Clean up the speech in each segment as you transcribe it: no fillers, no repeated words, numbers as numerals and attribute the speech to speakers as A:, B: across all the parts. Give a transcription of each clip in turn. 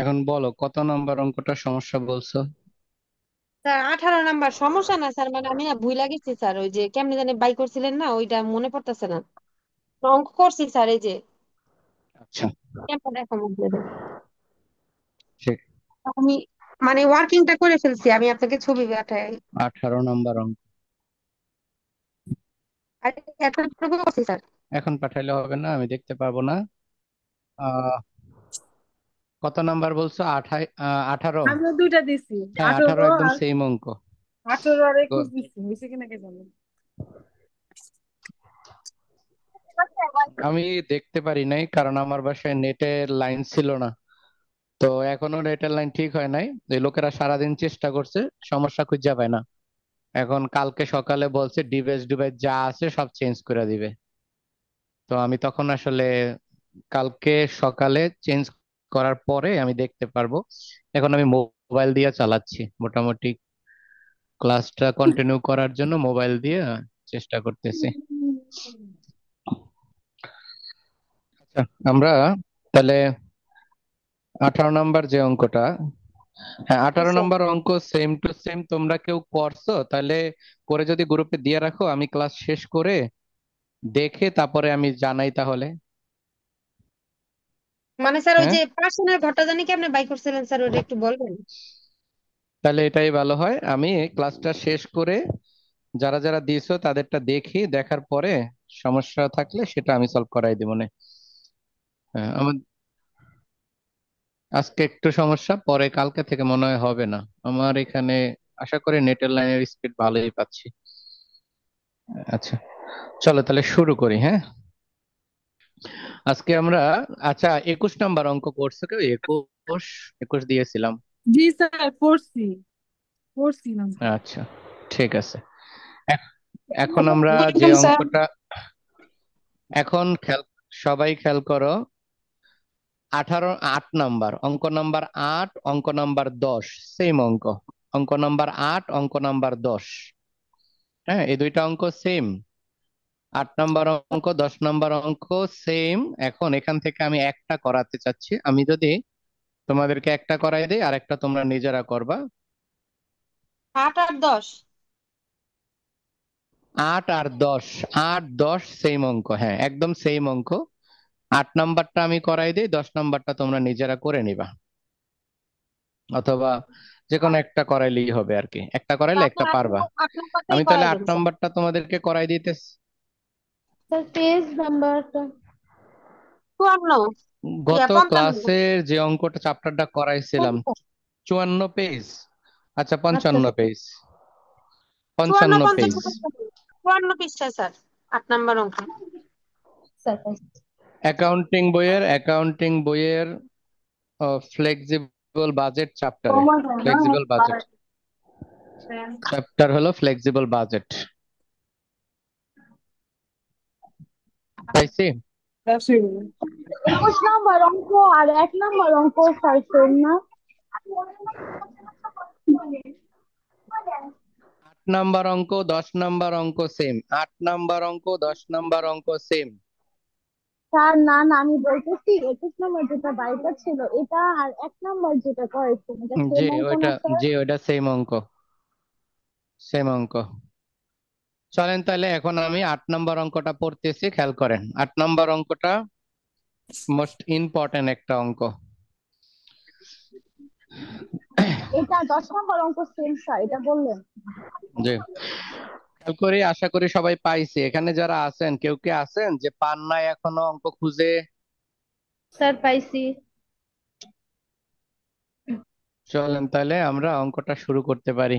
A: এখন বলো কত নাম্বার অঙ্কটা সমস্যা বলছো?
B: স্যার 18 নাম্বার সমস্যা না স্যার, মানে আমি না ভুল গেছি স্যার, ওই যে কেমনি জানি বাই করছিলেন না, ওইটা মনে পড়তেছে না। অঙ্ক করছি স্যার, এই যে
A: আচ্ছা,
B: কেমন দেখো আপনাদের।
A: ঠিক।
B: আমি মানে ওয়ার্কিংটা করে ফেলছি, আমি আপনাকে ছবি পাঠাই।
A: 18 নাম্বার অঙ্ক।
B: আর এতটুকু করছি স্যার।
A: এখন পাঠাইলে হবে না, আমি দেখতে পারবো না। আহ কত নাম্বার বলছো? 18।
C: আমিও দুইটা দিছি।
A: হ্যাঁ, 18
C: 18
A: একদম
C: আর
A: সেম অঙ্ক।
C: 18 আর
A: তো
C: 21 দিছি, হয়েছে কিনা কে জানে।
A: আমি দেখতে পারি নাই কারণ আমার বাসায় নেটের লাইন ছিল না। তো এখনো নেটের লাইন ঠিক হয় নাই। এই লোকেরা সারাদিন চেষ্টা করছে, সমস্যা খুঁজে পায় না। এখন কালকে সকালে বলছে ডিভাইস ডিভাইস যা আছে সব চেঞ্জ করে দিবে। তো আমি তখন আসলে কালকে সকালে চেঞ্জ করার পরে আমি দেখতে পারবো। এখন আমি মোবাইল দিয়ে চালাচ্ছি মোটামুটি, ক্লাসটা কন্টিনিউ করার জন্য মোবাইল দিয়ে চেষ্টা করতেছি। আচ্ছা, আমরা তাহলে 18 নাম্বার যে অঙ্কটা, হ্যাঁ, 18 নাম্বার অঙ্ক সেম টু সেম তোমরা কেউ করছো তাহলে করে যদি গ্রুপে দিয়ে রাখো, আমি ক্লাস শেষ করে দেখে তারপরে আমি জানাই তাহলে।
B: মানে স্যার ওই
A: হ্যাঁ,
B: যে পার্সোনাল ঘরটা জানি কি আপনি বাই করছিলেন স্যার, ওটা একটু বলবেন।
A: তাহলে এটাই ভালো হয়, আমি ক্লাসটা শেষ করে যারা যারা দিয়েছো তাদেরটা দেখি, দেখার পরে সমস্যা থাকলে সেটা আমি সলভ করাই দিব না। হ্যাঁ, আমার আজকে একটু সমস্যা, পরে কালকে থেকে মনে হয় হবে না। আমার এখানে আশা করি নেটের লাইনের স্পিড ভালোই পাচ্ছি। আচ্ছা, চলো তাহলে শুরু করি। হ্যাঁ, আজকে আমরা, আচ্ছা, 21 নাম্বার অঙ্ক করছো কেউ? 21, 21 দিয়েছিলাম।
C: জি স্যার, পড়ছি পড়ছিলাম।
A: আচ্ছা, ঠিক আছে। এখ- এখন আমরা যে
B: বুঝলাম স্যার।
A: অঙ্কটা, এখন খেয়াল, সবাই খেয়াল করো। 8 নাম্বার অঙ্ক, নাম্বার 8, অঙ্ক নাম্বার 10, সেম অঙ্ক। অঙ্ক নাম্বার 8, অঙ্ক নাম্বার 10। হ্যাঁ, এই দুইটা অঙ্ক সেম। 8 নাম্বার অঙ্ক, 10 নাম্বার অঙ্ক সেম। এখন এখান থেকে আমি একটা করাতে চাচ্ছি। আমি যদি তোমাদেরকে একটা করাই দিই, আর একটা তোমরা নিজেরা করবা।
B: 8 আর 10।
A: 8 আর 10, 8 10 সেম অঙ্ক, হ্যাঁ একদম সেম অঙ্ক। 8 নাম্বারটা আমি করাই দিই, 10 নাম্বারটা তোমরা নিজেরা করে নিবা, অথবা যে কোনো একটা করাইলেই হবে আর কি, একটা করাইলে
B: আপনি
A: একটা
B: আট
A: পারবা।
B: নম্বর 8 নম্বরটাই
A: আমি তাহলে
B: করাই
A: আট
B: দেন স্যার।
A: নাম্বারটা তোমাদেরকে করাই দিতে।
B: স্যার পেজ নাম্বারটা 52,
A: গত
B: 55।
A: ক্লাসের যে অঙ্কটা চ্যাপ্টারটা করাইছিলাম, 54 পেজ। আচ্ছা,
B: আচ্ছা
A: 55 পেজ।
B: 54
A: 55 পেজ।
B: 55, 54 পৃষ্ঠা স্যার, 8 নম্বর অঙ্ক। স্যার
A: অ্যাকাউন্টিং বইয়ের ফ্লেক্সিবল বাজেট চ্যাপ্টারে, ফ্লেক্সিবল বাজেট চ্যাপ্টার হলো ফ্লেক্সিবল বাজেট। পাইছি।
C: 21 নম্বর অঙ্ক আর 1 নম্বর অঙ্ক স্যার সেম না?
A: 8 নাম্বার অঙ্ক, 10 নাম্বার অঙ্ক সেম। 8 নাম্বার অঙ্ক, 10 নাম্বার অঙ্ক সেম।
C: স্যার না না, আমি বলতেছি 21 নম্বর যেটা বাইটা ছিল এটা, আর 1 নম্বর যেটা করেছেন এটা সেম
A: যে
C: অঙ্ক না
A: ওইটা,
C: স্যার?
A: ওইটা সেম অঙ্ক, সেম অঙ্ক। চলেন তাহলে এখন আমি 8 নাম্বার অঙ্কটা পড়তেছি, খেয়াল করেন। 8 নাম্বার অঙ্কটা মোস্ট ইম্পর্টেন্ট একটা অঙ্ক।
C: এটা 10 নম্বর অঙ্ক সেম স্যার, এটা বললেন।
A: যে খেয়াল করি, আশা করি সবাই পাইছে। এখানে যারা আছেন, কেউ কি আছেন যে পান নাই এখনো অঙ্ক খুঁজে?
B: স্যার পাইছি।
A: চলেন তাহলে আমরা অঙ্কটা শুরু করতে পারি।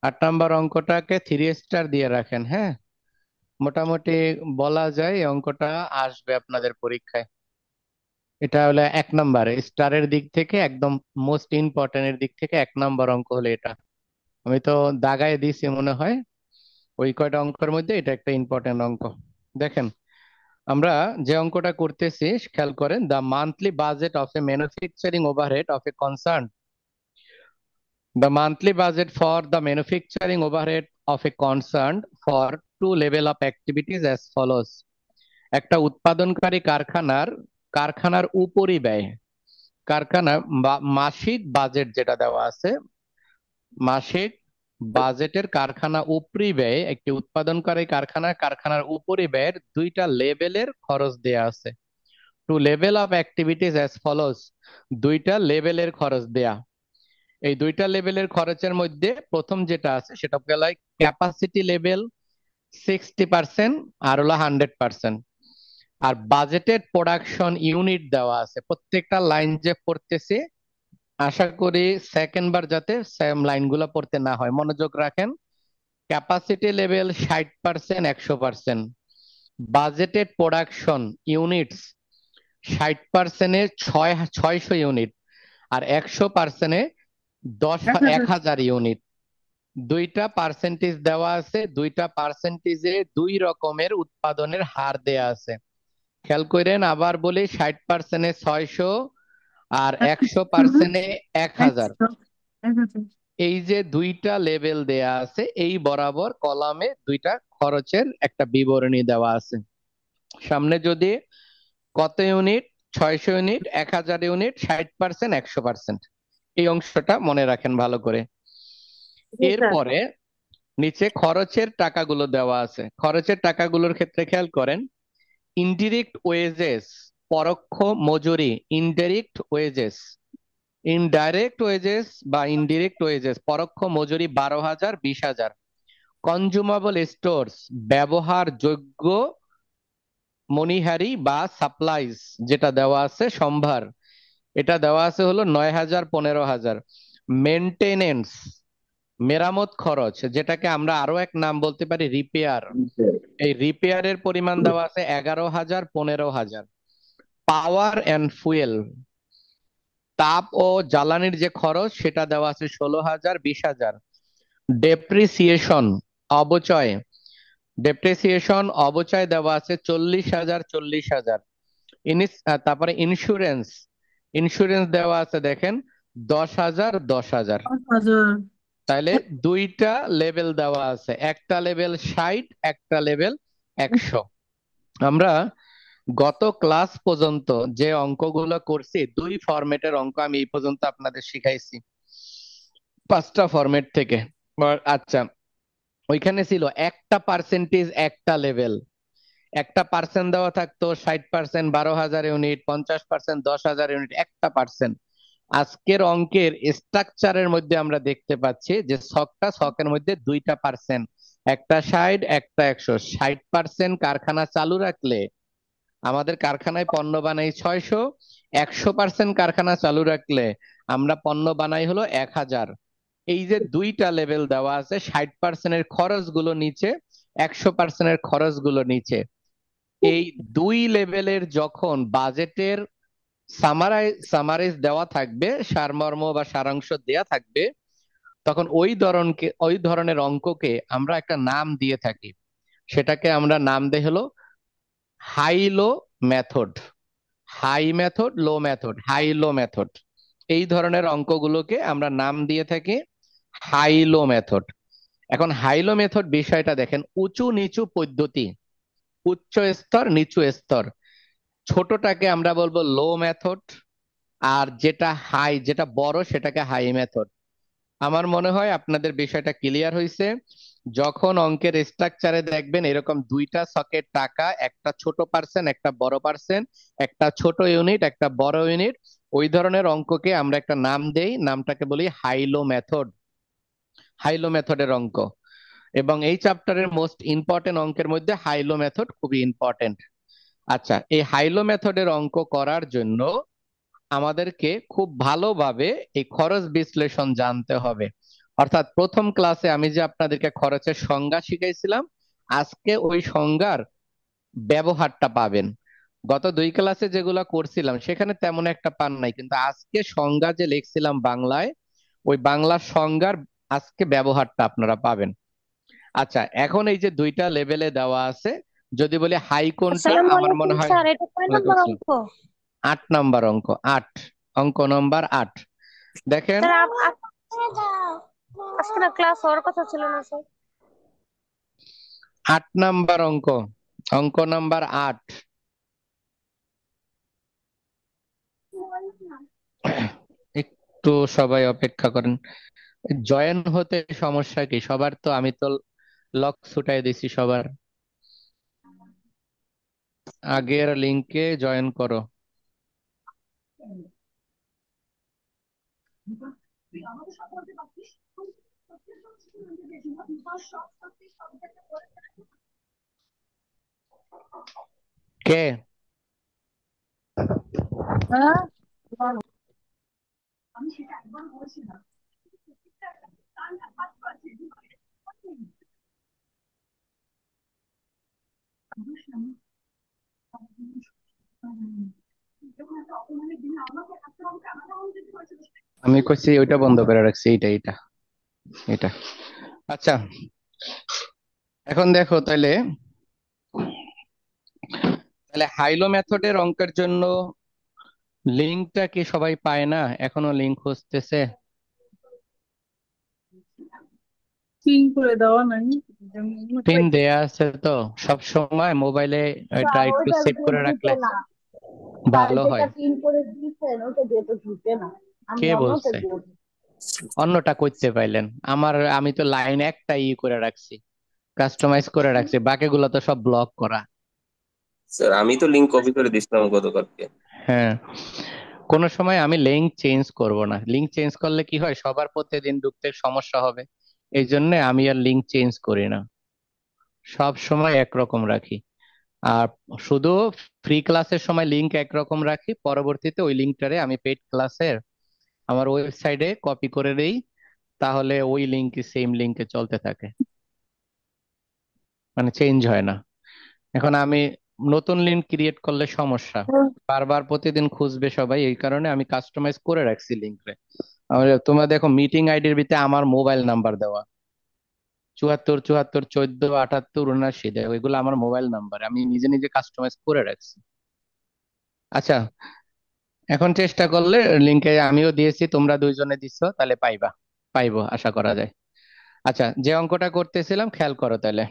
A: 8 নাম্বার অঙ্কটাকে 3 স্টার দিয়ে রাখেন, হ্যাঁ। মোটামুটি বলা যায় এই অঙ্কটা আসবে আপনাদের পরীক্ষায়। এটা হলো 1 নাম্বার, স্টারের দিক থেকে একদম মোস্ট ইম্পর্টেন্ট এর দিক থেকে 1 নাম্বার অঙ্ক হলো এটা। আমি তো দাগায় দিছি মনে হয়। ওই কয়টা অঙ্কের মধ্যে এটা একটা ইম্পর্টেন্ট অঙ্ক। দেখেন, আমরা যে অঙ্কটা করতেছি খেয়াল করেন, the monthly budget of A manufacturing overhead of A concern, the monthly budget for the manufacturing overhead of a concern for two level of activities as follows. একটা উৎপাদনকারী কারখানার কারখানার উপরিব্যয়, কারখানা মাসিক বাজেট যেটা দেওয়া আছে, মাসিক বাজেটের কারখানা উপরি ব্যয়, একটি উৎপাদনকারী কারখানার উপরি ব্যয়ের দুইটা লেভেলের খরচ দেয়া আছে। Two level of activities as follows, দুইটা লেভেলের খরচ দেয়া। এই দুইটা লেভেলের খরচের মধ্যে প্রথম যেটা আছে সেটা বলা হয় ক্যাপাসিটি লেভেল 60%, আর হলো 100%। আর বাজেটেড প্রোডাকশন ইউনিট দেওয়া আছে প্রত্যেকটা লাইন যে পড়তেছে, আশা করি সেকেন্ড বার যাতে সেম লাইনগুলো পড়তে না হয়, মনোযোগ রাখেন। Capacity level 60%, 100%। Budgeted production units 60%-এ 600 ইউনিট, আর 100%-এ 1000 ইউনিট। দুইটা পার্সেন্টেজ দেওয়া আছে, দুইটা পার্সেন্টেজে দুই রকমের উৎপাদনের হার দেয়া আছে। খেয়াল করেন, আবার বলি, 60%-এ 600 আর 100%-এ 1000। এই যে দুইটা লেভেল দেয়া আছে, এই বরাবর কলামে দুইটা খরচের একটা বিবরণী দেওয়া আছে। সামনে যদি কত ইউনিট, 600 ইউনিট, 1000 ইউনিট, 60%, 100%, এই অংশটা মনে রাখেন ভালো করে।
B: জি স্যার।
A: এরপরে নিচে খরচের টাকাগুলো দেওয়া আছে। খরচের টাকাগুলোর ক্ষেত্রে খেয়াল করেন, ইনডিরেক্ট ওয়েজেস, পরোক্ষ মজুরি, ইনডিরেক্ট ওয়েজেস, ইনডাইরেক্ট ওয়েজেস বা ইনডিরেক্ট ওয়েজেস, পরোক্ষ মজুরি 12,000, 20,000। কনজুমেবল স্টোরস, ব্যবহারযোগ্য মনিহারি বা সাপ্লাইজ যেটা দেওয়া আছে, সম্ভার, এটা দেওয়া আছে হলো 9,000, 15,000। মেনটেনেন্স, মেরামত খরচ, যেটাকে আমরা আরো এক নাম বলতে পারি রিপেয়ার, এই রিপেয়ারের পরিমাণ দেওয়া আছে 11,000, 15,000। পাওয়ার এন্ড ফুয়েল, তাপ ও জ্বালানির যে খরচ সেটা দেওয়া আছে 16,000, 20,000। ডেপ্রিসিয়েশন, অবচয়, ডেপ্রিসিয়েশন অবচয় দেওয়া আছে 40,000, 40,000। তারপরে ইন্স্যুরেন্স, ইন্স্যুরেন্স দেওয়া আছে দেখেন 10,000, 10,000। তাহলে দুইটা লেভেল দেওয়া আছে, একটা লেভেল 60, একটা লেভেল 100। আমরা গত ক্লাস পর্যন্ত যে অঙ্কগুলো করছি, দুই ফরম্যাটের অঙ্ক আমি এই পর্যন্ত আপনাদের শিখাইছি, 5টা ফরম্যাট থেকে। আচ্ছা, ওইখানে ছিল একটা পার্সেন্টেজ একটা লেভেল, একটা পার্সেন্ট দেওয়া থাকতো 60%, 12,000 ইউনিট, 50%, 10,000 ইউনিট, একটা পার্সেন্ট। আজকের অঙ্কের স্ট্রাকচারের মধ্যে আমরা দেখতে পাচ্ছি যে ছকের মধ্যে দুইটা পার্সেন্ট, একটা 60, একটা 100। 60% কারখানা চালু রাখলে আমাদের কারখানায় পণ্য বানাই 600, 100% কারখানা চালু রাখলে আমরা পণ্য বানাই হলো 1,000। এই যে দুইটা লেভেল দেওয়া আছে, 60%-এর খরচগুলো নিচে, 100%-এর খরচগুলো নিচে। এই দুই লেভেলের যখন বাজেটের সামারাইজ দেওয়া থাকবে, সারমর্ম বা সারাংশ দেয়া থাকবে, তখন ওই ধরনের অঙ্ককে আমরা একটা নাম দিয়ে থাকি। সেটাকে আমরা নাম দেই হলো high low method. High method, low method, high low method. এই ধরনের অঙ্কগুলোকে আমরা নাম দিয়ে থাকি হাই লো মেথড। এখন হাই লো মেথড বিষয়টা দেখেন, উঁচু নিচু পদ্ধতি, উচ্চ স্তর, নিচু স্তর। ছোটটাকে আমরা বলবো লো মেথড, আর যেটা হাই, যেটা বড়, সেটাকে হাই মেথড। আমার মনে হয় আপনাদের বিষয়টা ক্লিয়ার হয়েছে। যখন অঙ্কের স্ট্রাকচারে দেখবেন এরকম দুইটা ছকের টাকা, একটা ছোট পার্সেন্ট, একটা বড় পার্সেন্ট, একটা ছোট ইউনিট, একটা বড় ইউনিট, ওই ধরনের অঙ্ককে আমরা একটা নাম দেই, নামটাকে বলি হাইলো মেথড, হাইলো মেথডের অঙ্ক। এবং এই চ্যাপ্টারের মোস্ট ইম্পর্টেন্ট অঙ্কের মধ্যে হাইলো মেথড খুবই ইম্পর্টেন্ট। আচ্ছা, এই হাইলো মেথডের অঙ্ক করার জন্য আমাদেরকে খুব ভালোভাবে এই খরচ বিশ্লেষণ জানতে হবে। অর্থাৎ প্রথম ক্লাসে আমি যে আপনাদেরকে খরচের সংজ্ঞা শিখাইছিলাম, আজকে ওই সংজ্ঞার ব্যবহারটা পাবেন। গত দুই ক্লাসে যেগুলা করছিলাম সেখানে তেমন একটা পান নাই, কিন্তু আজকে সংজ্ঞা যে লিখছিলাম বাংলায়, ওই বাংলার সংজ্ঞার আজকে ব্যবহারটা আপনারা পাবেন। আচ্ছা, এখন এই যে দুইটা লেভেলে দেওয়া আছে, যদি বলি হাই কোনটা,
C: আসসালামু
A: আমার
C: আলাইকুম
A: মনে হয়
C: স্যার, এটা কয়
A: ওয়ালাইকুম
C: নম্বর
A: আসসালাম,
C: অঙ্ক?
A: 8 নাম্বার অঙ্ক, 8, অঙ্ক নম্বর 8। দেখেন,
C: স্যার আজকে না ক্লাস হওয়ার কথা ছিল না স্যার।
A: 8 নাম্বার অঙ্ক, অঙ্ক নাম্বার 8। একটু সবাই অপেক্ষা করেন। জয়েন হতে সমস্যা কি সবার? তো আমি তো লক ছুটাই দিছি সবার। আগের লিংকে জয়েন করো। কে? আমি কইছি ওইটা বন্ধ করে রাখছি, এইটা এইটা এটা। আচ্ছা, এখন দেখো তাহলে তাহলে হাইলো মেথডের অঙ্কের জন্য লিঙ্কটা কি সবাই পায় না? এখনো লিঙ্ক খুঁজতেছে?
D: পিন করে দেওয়া নাই।
A: পিন দেয়া আছে তো সব সময় মোবাইলে, এটা
C: স্যার
A: একটু
C: ওইটা
A: সেভ
C: দিয়ে
A: করে রাখলে
C: ঢুকে না। স্যার
A: ভালো
C: যেটা
A: হয়।
C: পিন করে দিয়েছেন ওটা দিয়ে তো ঢুকে না। আমি
A: কে
C: অন্যটা
A: বলছে?
C: দিয়ে
A: অন্যটা করতে পাইলেন? আমি তো লাইন একটা করে রাখছি, কাস্টমাইজ করে রাখছি, বাকিগুলো তো সব ব্লক করা।
E: স্যার আমি তো লিঙ্ক কপি করে দিছিলাম গতকালকে।
A: হ্যাঁ, কোনো সময় আমি লিংক চেঞ্জ করব না। লিংক চেঞ্জ করলে কি হয়, সবার প্রতিদিন ঢুকতে সমস্যা হবে। এই জন্য আমি আর লিংক চেঞ্জ করি না, সব সময় একরকম রাখি। আর শুধু ফ্রি ক্লাসের সময় লিংক একরকম রাখি, পরবর্তীতে ওই লিঙ্কটারে আমি পেইড ক্লাসের আমার ওয়েবসাইটে কপি করে দেই, তাহলে ওই লিঙ্ক সেম লিঙ্কে চলতে থাকে, মানে চেঞ্জ হয় না। এখন আমি নতুন লিঙ্ক ক্রিয়েট করলে সমস্যা, বারবার প্রতিদিন খুঁজবে সবাই, এই কারণে আমি কাস্টমাইজ করে রাখছি লিঙ্কে। তোমরা দেখো মিটিং আইডির ভিতরে আমার মোবাইল নাম্বার দেওয়া, 74 74 14 78 79 দেখো, এগুলো আমার মোবাইল নাম্বার, আমি নিজে নিজে কাস্টমাইজ করে রাখছি। আচ্ছা, এখন চেষ্টা করলে লিঙ্কে আমিও দিয়েছি, তোমরা দুইজনে দিছো, তাহলে পাইবা, পাইবো আশা করা যায়। আচ্ছা, যে অঙ্কটা করতেছিলাম খেয়াল করো তাহলে।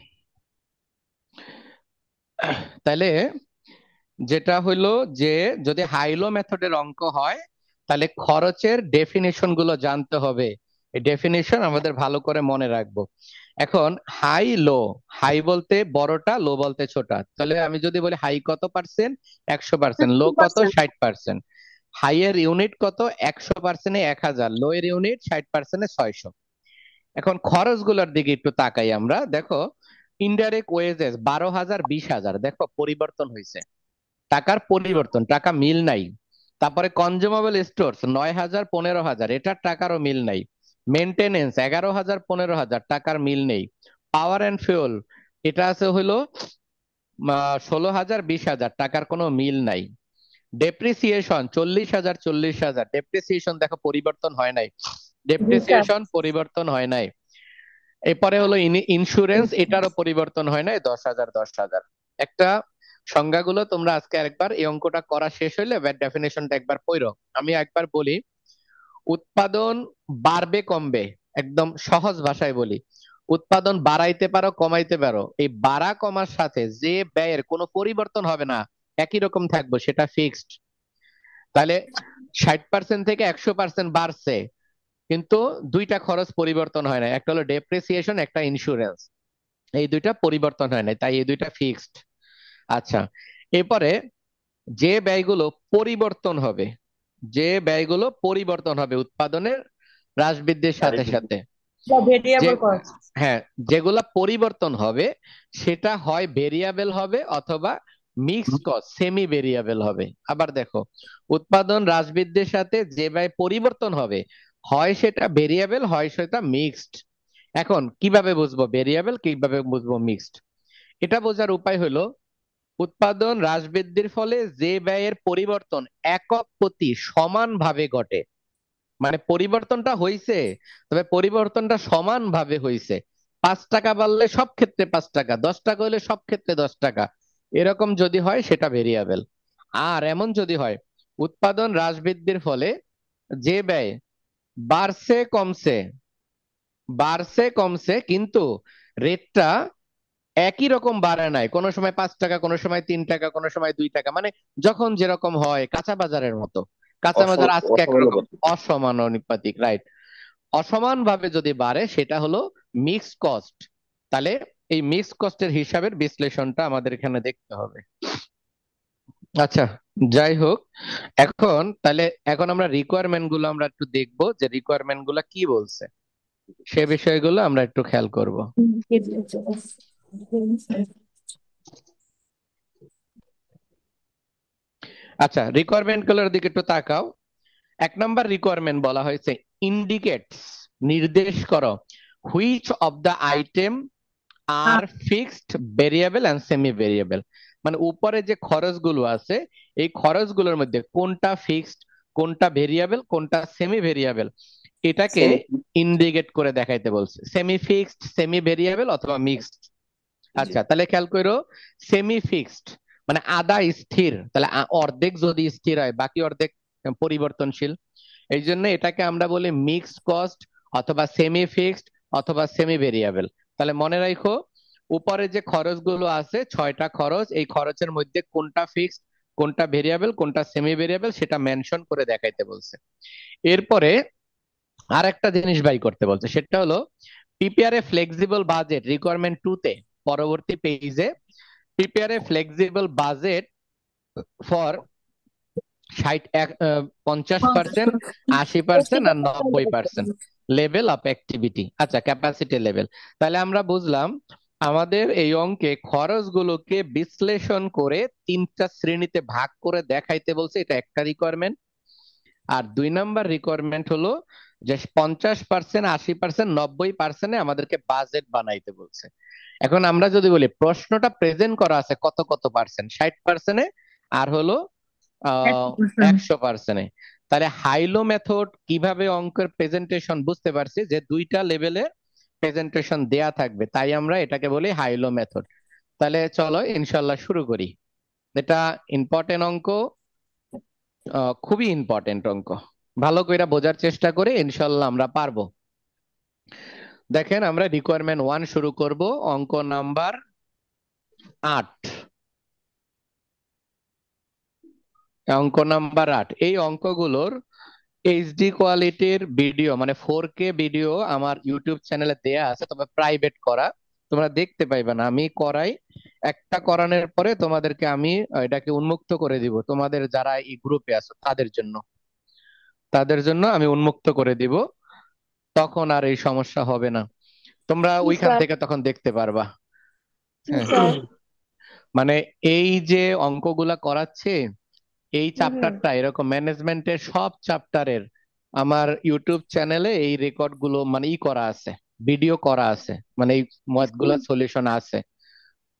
A: তাহলে যেটা হইলো যে, যদি হাইলো মেথডের অঙ্ক হয় তাহলে খরচের ডেফিনিশন গুলো জানতে হবে। এই ডেফিনিশন আমাদের ভালো করে মনে রাখবো। এখন হাই লো, হাই বলতে বড়টা, লো বলতে ছোটা। তাহলে আমি যদি বলি হাই কত পার্সেন্ট, 100%, লো কত,
B: 50%।
A: 60%। হাই এর ইউনিট কত, 100%-এ 1000, লো এর ইউনিট 60%-এ 600। এখন খরচগুলোর দিকে একটু তাকাই আমরা, দেখো ইনডাইরেক্ট ওয়েজেস 12,000 20,000, দেখো পরিবর্তন হয়েছে, টাকার পরিবর্তন, টাকা মিল নাই। তারপরে কনজিউমেবল স্টোরস 9,000 15,000, এটার টাকারও মিল নাই। মেনটেনেন্স 11,000 15,000, টাকার মিল নেই। পাওয়ার এন্ড ফুয়েল এটা আছে হইলো 16,000 20,000, টাকার কোনো মিল নাই। ডেপ্রিসিয়েশন 40,000 40,000, ডেপ্রিসিয়েশন দেখো পরিবর্তন হয় নাই,
B: জি স্যার।
A: ডেপ্রিসিয়েশন পরিবর্তন হয় নাই। এরপরে হলো ইন্স্যুরেন্স, এটারও পরিবর্তন হয় নাই, 10,000 10,000। একটা সংজ্ঞাগুলো তোমরা আজকে একবার এই অঙ্কটা করা শেষ হইলে ডেফিনেশনটা একবার পড়ো। আমি একবার বলি, উৎপাদন বাড়বে কমবে, একদম সহজ ভাষায় বলি, উৎপাদন বাড়াইতে পারো কমাইতে পারো, এই বাড়া কমার সাথে যে ব্যয়ের কোনো পরিবর্তন হবে না, একই রকম থাকবে, সেটা ফিক্সড। তাহলে 60% থেকে 100% বাড়ছে, কিন্তু দুইটা খরচ পরিবর্তন হয় না, একটা হলো ডেপ্রিসিয়েশন, একটা ইন্স্যুরেন্স, এই দুইটা পরিবর্তন হয় না, তাই এই দুইটা ফিক্সড। আচ্ছা, এরপরে যে ব্যয়গুলো পরিবর্তন হবে, যে ব্যয়গুলো পরিবর্তন হবে উৎপাদনের হ্রাস বৃদ্ধির সাথে সাথে, যে
B: ভেরিয়েবল কস্ট।
A: হ্যাঁ, যেগুলা পরিবর্তন হবে সেটা হয় ভেরিয়েবল হবে অথবা মিক্সড কস্ট সেমি ভেরিয়েবল হবে। আবার দেখো, উৎপাদন হ্রাস বৃদ্ধির সাথে যে ব্যয় পরিবর্তন হবে, হয় সেটা ভেরিয়েবল হয় সেটা মিক্সড। এখন কিভাবে বুঝবো ভেরিয়েবল, কিভাবে বুঝবো মিক্সড? এটা বোঝার উপায় হলো, উৎপাদন হ্রাস বৃদ্ধির ফলে যে ব্যয়ের পরিবর্তন একক প্রতি সমানভাবে ঘটে, মানে পরিবর্তনটা হইছে, তবে পরিবর্তনটা সমানভাবে হইছে। 5 টাকা বাড়লে সব ক্ষেত্রে 5 টাকা, 10 টাকা হলে সব ক্ষেত্রে 10 টাকা, এরকম যদি হয় সেটা ভেরিয়েবল। আর এমন যদি হয়, উৎপাদন হ্রাস বৃদ্ধির ফলে যে ব্যয় বাড়ছে কমছে, বাড়ছে কমছে, কিন্তু রেটটা একই রকম বাড়ে নাই, কোনো সময় 5 টাকা, কোনো সময় 3 টাকা, কোনো সময় 2 টাকা, মানে যখন যেরকম হয়, কাঁচা বাজারের মতো, কাঁচামাদার আজকে একরকম
E: অসমানুপাতিক।
A: অসমানুপাতিক, রাইট। অসমান ভাবে যদি বাড়ে সেটা হলো মিক্স কস্ট। তাহলে এই মিক্স কস্টের হিসাবের বিশ্লেষণটা আমাদের এখানে দেখতে হবে। আচ্ছা, যাই হোক, এখন আমরা রিকোয়ারমেন্ট গুলো আমরা একটু দেখবো যে রিকোয়ারমেন্ট গুলা কি বলছে, সে বিষয়গুলো আমরা একটু খেয়াল করব। আচ্ছা, রিকোয়ারমেন্ট গুলোর দিকে একটু তাকাও। 1 নম্বর রিকোয়ারমেন্ট বলা হয়েছে ইন্ডিকেটস, নির্দেশ করো, হুইচ অফ দ্য আইটেম আর fixed, variable and semi variable. মানে উপরে যে খরচগুলো আছে এই খরচগুলোর মধ্যে কোনটা ফিক্সড, কোনটা ভেরিয়েবল, কোনটা সেমি ভেরিয়েবল, এটাকে ইন্ডিকেট করে দেখাইতে বলছে। সেমি ফিক্সড, সেমি ভেরিয়েবল অথবা মিক্সড। আচ্ছা, তাহলে খেয়াল করো, সেমি ফিক্সড মানে আধা স্থির, তাহলে অর্ধেক যদি স্থির হয় বাকি অর্ধেক পরিবর্তনশীল। এই জন্য এটাকে আমরা বলি মিক্সড কস্ট অথবা সেমি ফিক্সড অথবা সেমি ভেরিয়েবল। তাহলে মনে রাখো, উপরে যে খরচগুলো আছে 6টা খরচ, এই খরচের মধ্যে কোনটা ফিক্সড, কোনটা ভেরিয়েবল, কোনটা সেমি ভেরিয়েবল সেটা মেনশন করে দেখাইতে বলছে। এরপরে আর একটা জিনিস বাই করতে বলছে, সেটা হলো prepare a flexible budget, requirement 2 তে পরবর্তী পেজে, prepare a flexible budget for 50%, 80% আর 90% লেভেল অফ অ্যাক্টিভিটি। আচ্ছা, ক্যাপাসিটি লেভেল। তাহলে আমরা বুঝলাম আমাদের এই অঙ্কে খরচগুলোকে বিশ্লেষণ করে 3টা শ্রেণীতে ভাগ করে দেখাইতে বলছে, এটা একটা রিকোয়ারমেন্ট। আর 2 নম্বর রিকোয়ারমেন্ট হলো যে 50%, 80%, 90% আমাদেরকে বাজেট বানাইতে বলছে। এখন আমরা যদি বলি প্রশ্নটা প্রেজেন্ট করা আছে কত কত পার্সেন্ট, 60%-এ আর হলো 100%-এ। তাহলে হাইলো মেথড কিভাবে অঙ্কের প্রেজেন্টেশন বুঝতে পারছি যে 2টা লেভেলে প্রেজেন্টেশন দেয়া থাকবে, তাই আমরা এটাকে বলি হাইলো মেথড। তাহলে চলো ইনশাল্লাহ শুরু করি। এটা ইম্পর্টেন্ট অঙ্ক, খুবই ইম্পর্টেন্ট অঙ্ক। ভালো করে বোঝার চেষ্টা করে ইনশাল্লাহ আমরা পারবো। দেখেন, আমরা রিকোয়ারমেন্ট 1 শুরু করব, অঙ্ক নাম্বার 8। অঙ্ক নাম্বার 8, এই অঙ্কগুলোর এইচডি কোয়ালিটির ভিডিও মানে 4K ভিডিও আমার ইউটিউব চ্যানেলে দেয়া আছে, তবে প্রাইভেট করা, তোমরা দেখতে পাইবে না। আমি করাই, একটা করানোর পরে তোমাদেরকে আমি এটাকে উন্মুক্ত করে দিব, তোমাদের যারা এই গ্রুপে আছো তাদের জন্য আমি উন্মুক্ত করে দিব, তখন আর এই সমস্যা হবে না, তোমরা
C: জি
A: ওইখান
C: স্যার।
A: থেকে তখন দেখতে পারবা।
C: জি
A: হ্যাঁ,
C: স্যার।
A: মানে এই যে অঙ্কগুলা করাচ্ছে, এই
C: হুম হুম।
A: চ্যাপ্টারটা এরকম ম্যানেজমেন্টের সব চ্যাপ্টারের আমার ইউটিউব চ্যানেলে এই রেকর্ড গুলো মানে করা আছে, ভিডিও করা আছে, মানে এই মতগুলা সলিউশন আছে।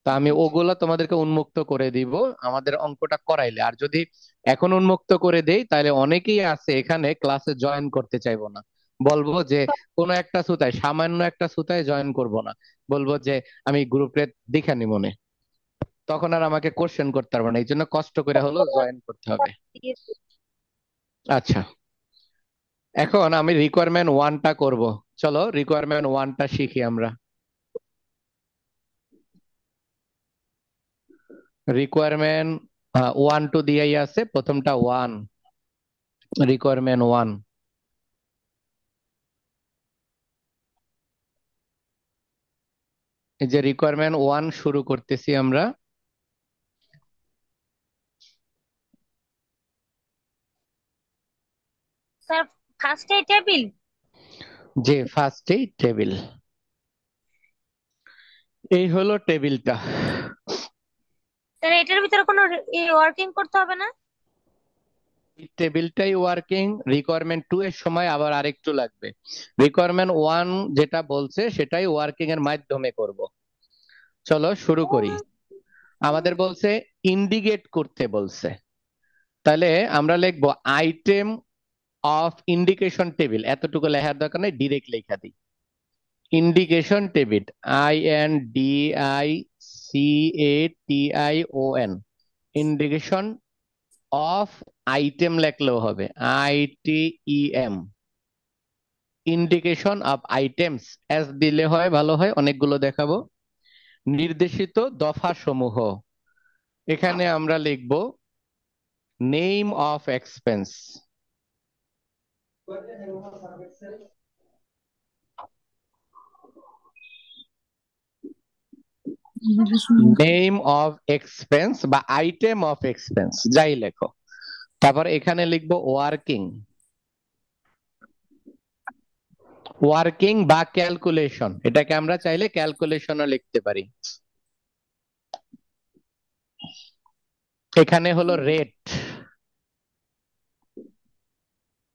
A: তা আমি ওগুলা তোমাদেরকে উন্মুক্ত করে দিব আমাদের অঙ্কটা করাইলে। আর যদি এখন উন্মুক্ত করে দেই তাহলে অনেকেই আছে এখানে ক্লাসে জয়েন করতে চাইবো না, বলবো যে কোনো একটা সুতায়, সামান্য একটা সুতায় জয়েন করব না, বলবো যে আমি গ্রুপে দেখে নি মনে, তখন আর আমাকে কোশ্চেন করতে পারবো না, এই জন্য কষ্ট করে হলো জয়েন করতে হবে। আচ্ছা, এখন আমি রিকোয়ারমেন্ট 1টা করব। চলো রিকোয়ারমেন্ট 1টা শিখি আমরা। রিকোয়ারমেন্ট 1 টু দিয়েই আছে, প্রথমটা 1, রিকোয়ারমেন্ট 1। এই যে রিকোয়ারমেন্ট 1 শুরু করতেছি আমরা।
C: স্যার, ফার্স্টে টেবিল।
A: যে ফার্স্টেই টেবিল, এই হলো টেবিলটা।
C: স্যার, এটার ভিতরে কোনো ওয়ার্কিং করতে হবে না?
A: এই টেবিলটাই ওয়ার্কিং, রিকোয়ারমেন্ট 2 এর সময় আবার আরেকটু লাগবে। রিকোয়ারমেন্ট 1 যেটা বলছে সেটাই ওয়ার্কিং এর মাধ্যমে করব। চলো শুরু করি। আমাদের বলছে ইন্ডিকেট করতে বলছে, তাহলে আমরা লিখবো আইটেম অফ ইন্ডিকেশন টেবিল, এতটুকু লেখার দরকার নেই, ডিরেক্ট লেখা দিই। Indication table, INDICATION, indication of item লেখলেও হবে, ITEM, indication of items, S দিলে হয় ভালো হয়, অনেকগুলো দেখাবো। নির্দেশিত দফা সমূহ, এখানে আমরা লিখবো name of expense, name of expense বা আইটেম অফ এক্সপেন্স যাই লেখো, তারপর এখানে লিখবো ওয়ার্কিং, ওয়ার্কিং বা ক্যালকুলেশন, এটাকে আমরা চাইলে ক্যালকুলেশনও লিখতে পারি। এখানে হলো রেট,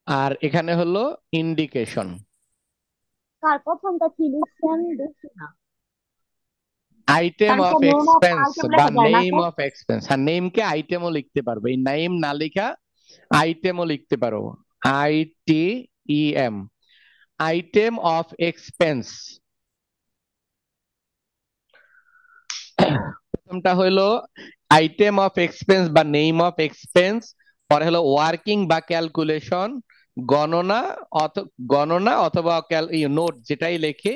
A: আর এখানে হলো ইন্ডিকেশন।
C: স্যার প্রথমটা কি লিখছেন দেখি না।
A: আইটেম
B: তাহলে
A: অফ
B: তো নেম অফ
A: এক্সপেন্স
B: আইটেম
A: বা
B: লেখা যায় না
A: নেম
B: স্যার?
A: অফ এক্সপেন্স, হ্যাঁ নেমকে আইটেমও লিখতে পারবো, এই নেম না লেখা আইটেমও লিখতে পারবো, ITEM, আইটেম অফ এক্সপেন্স। প্রথমটা হলো আইটেম অফ এক্সপেন্স বা নেম অফ এক্সপেন্স, পরে হলো ওয়ার্কিং বা ক্যালকুলেশন, গণনা গণনা অথবা নোট যেটাই লেখে,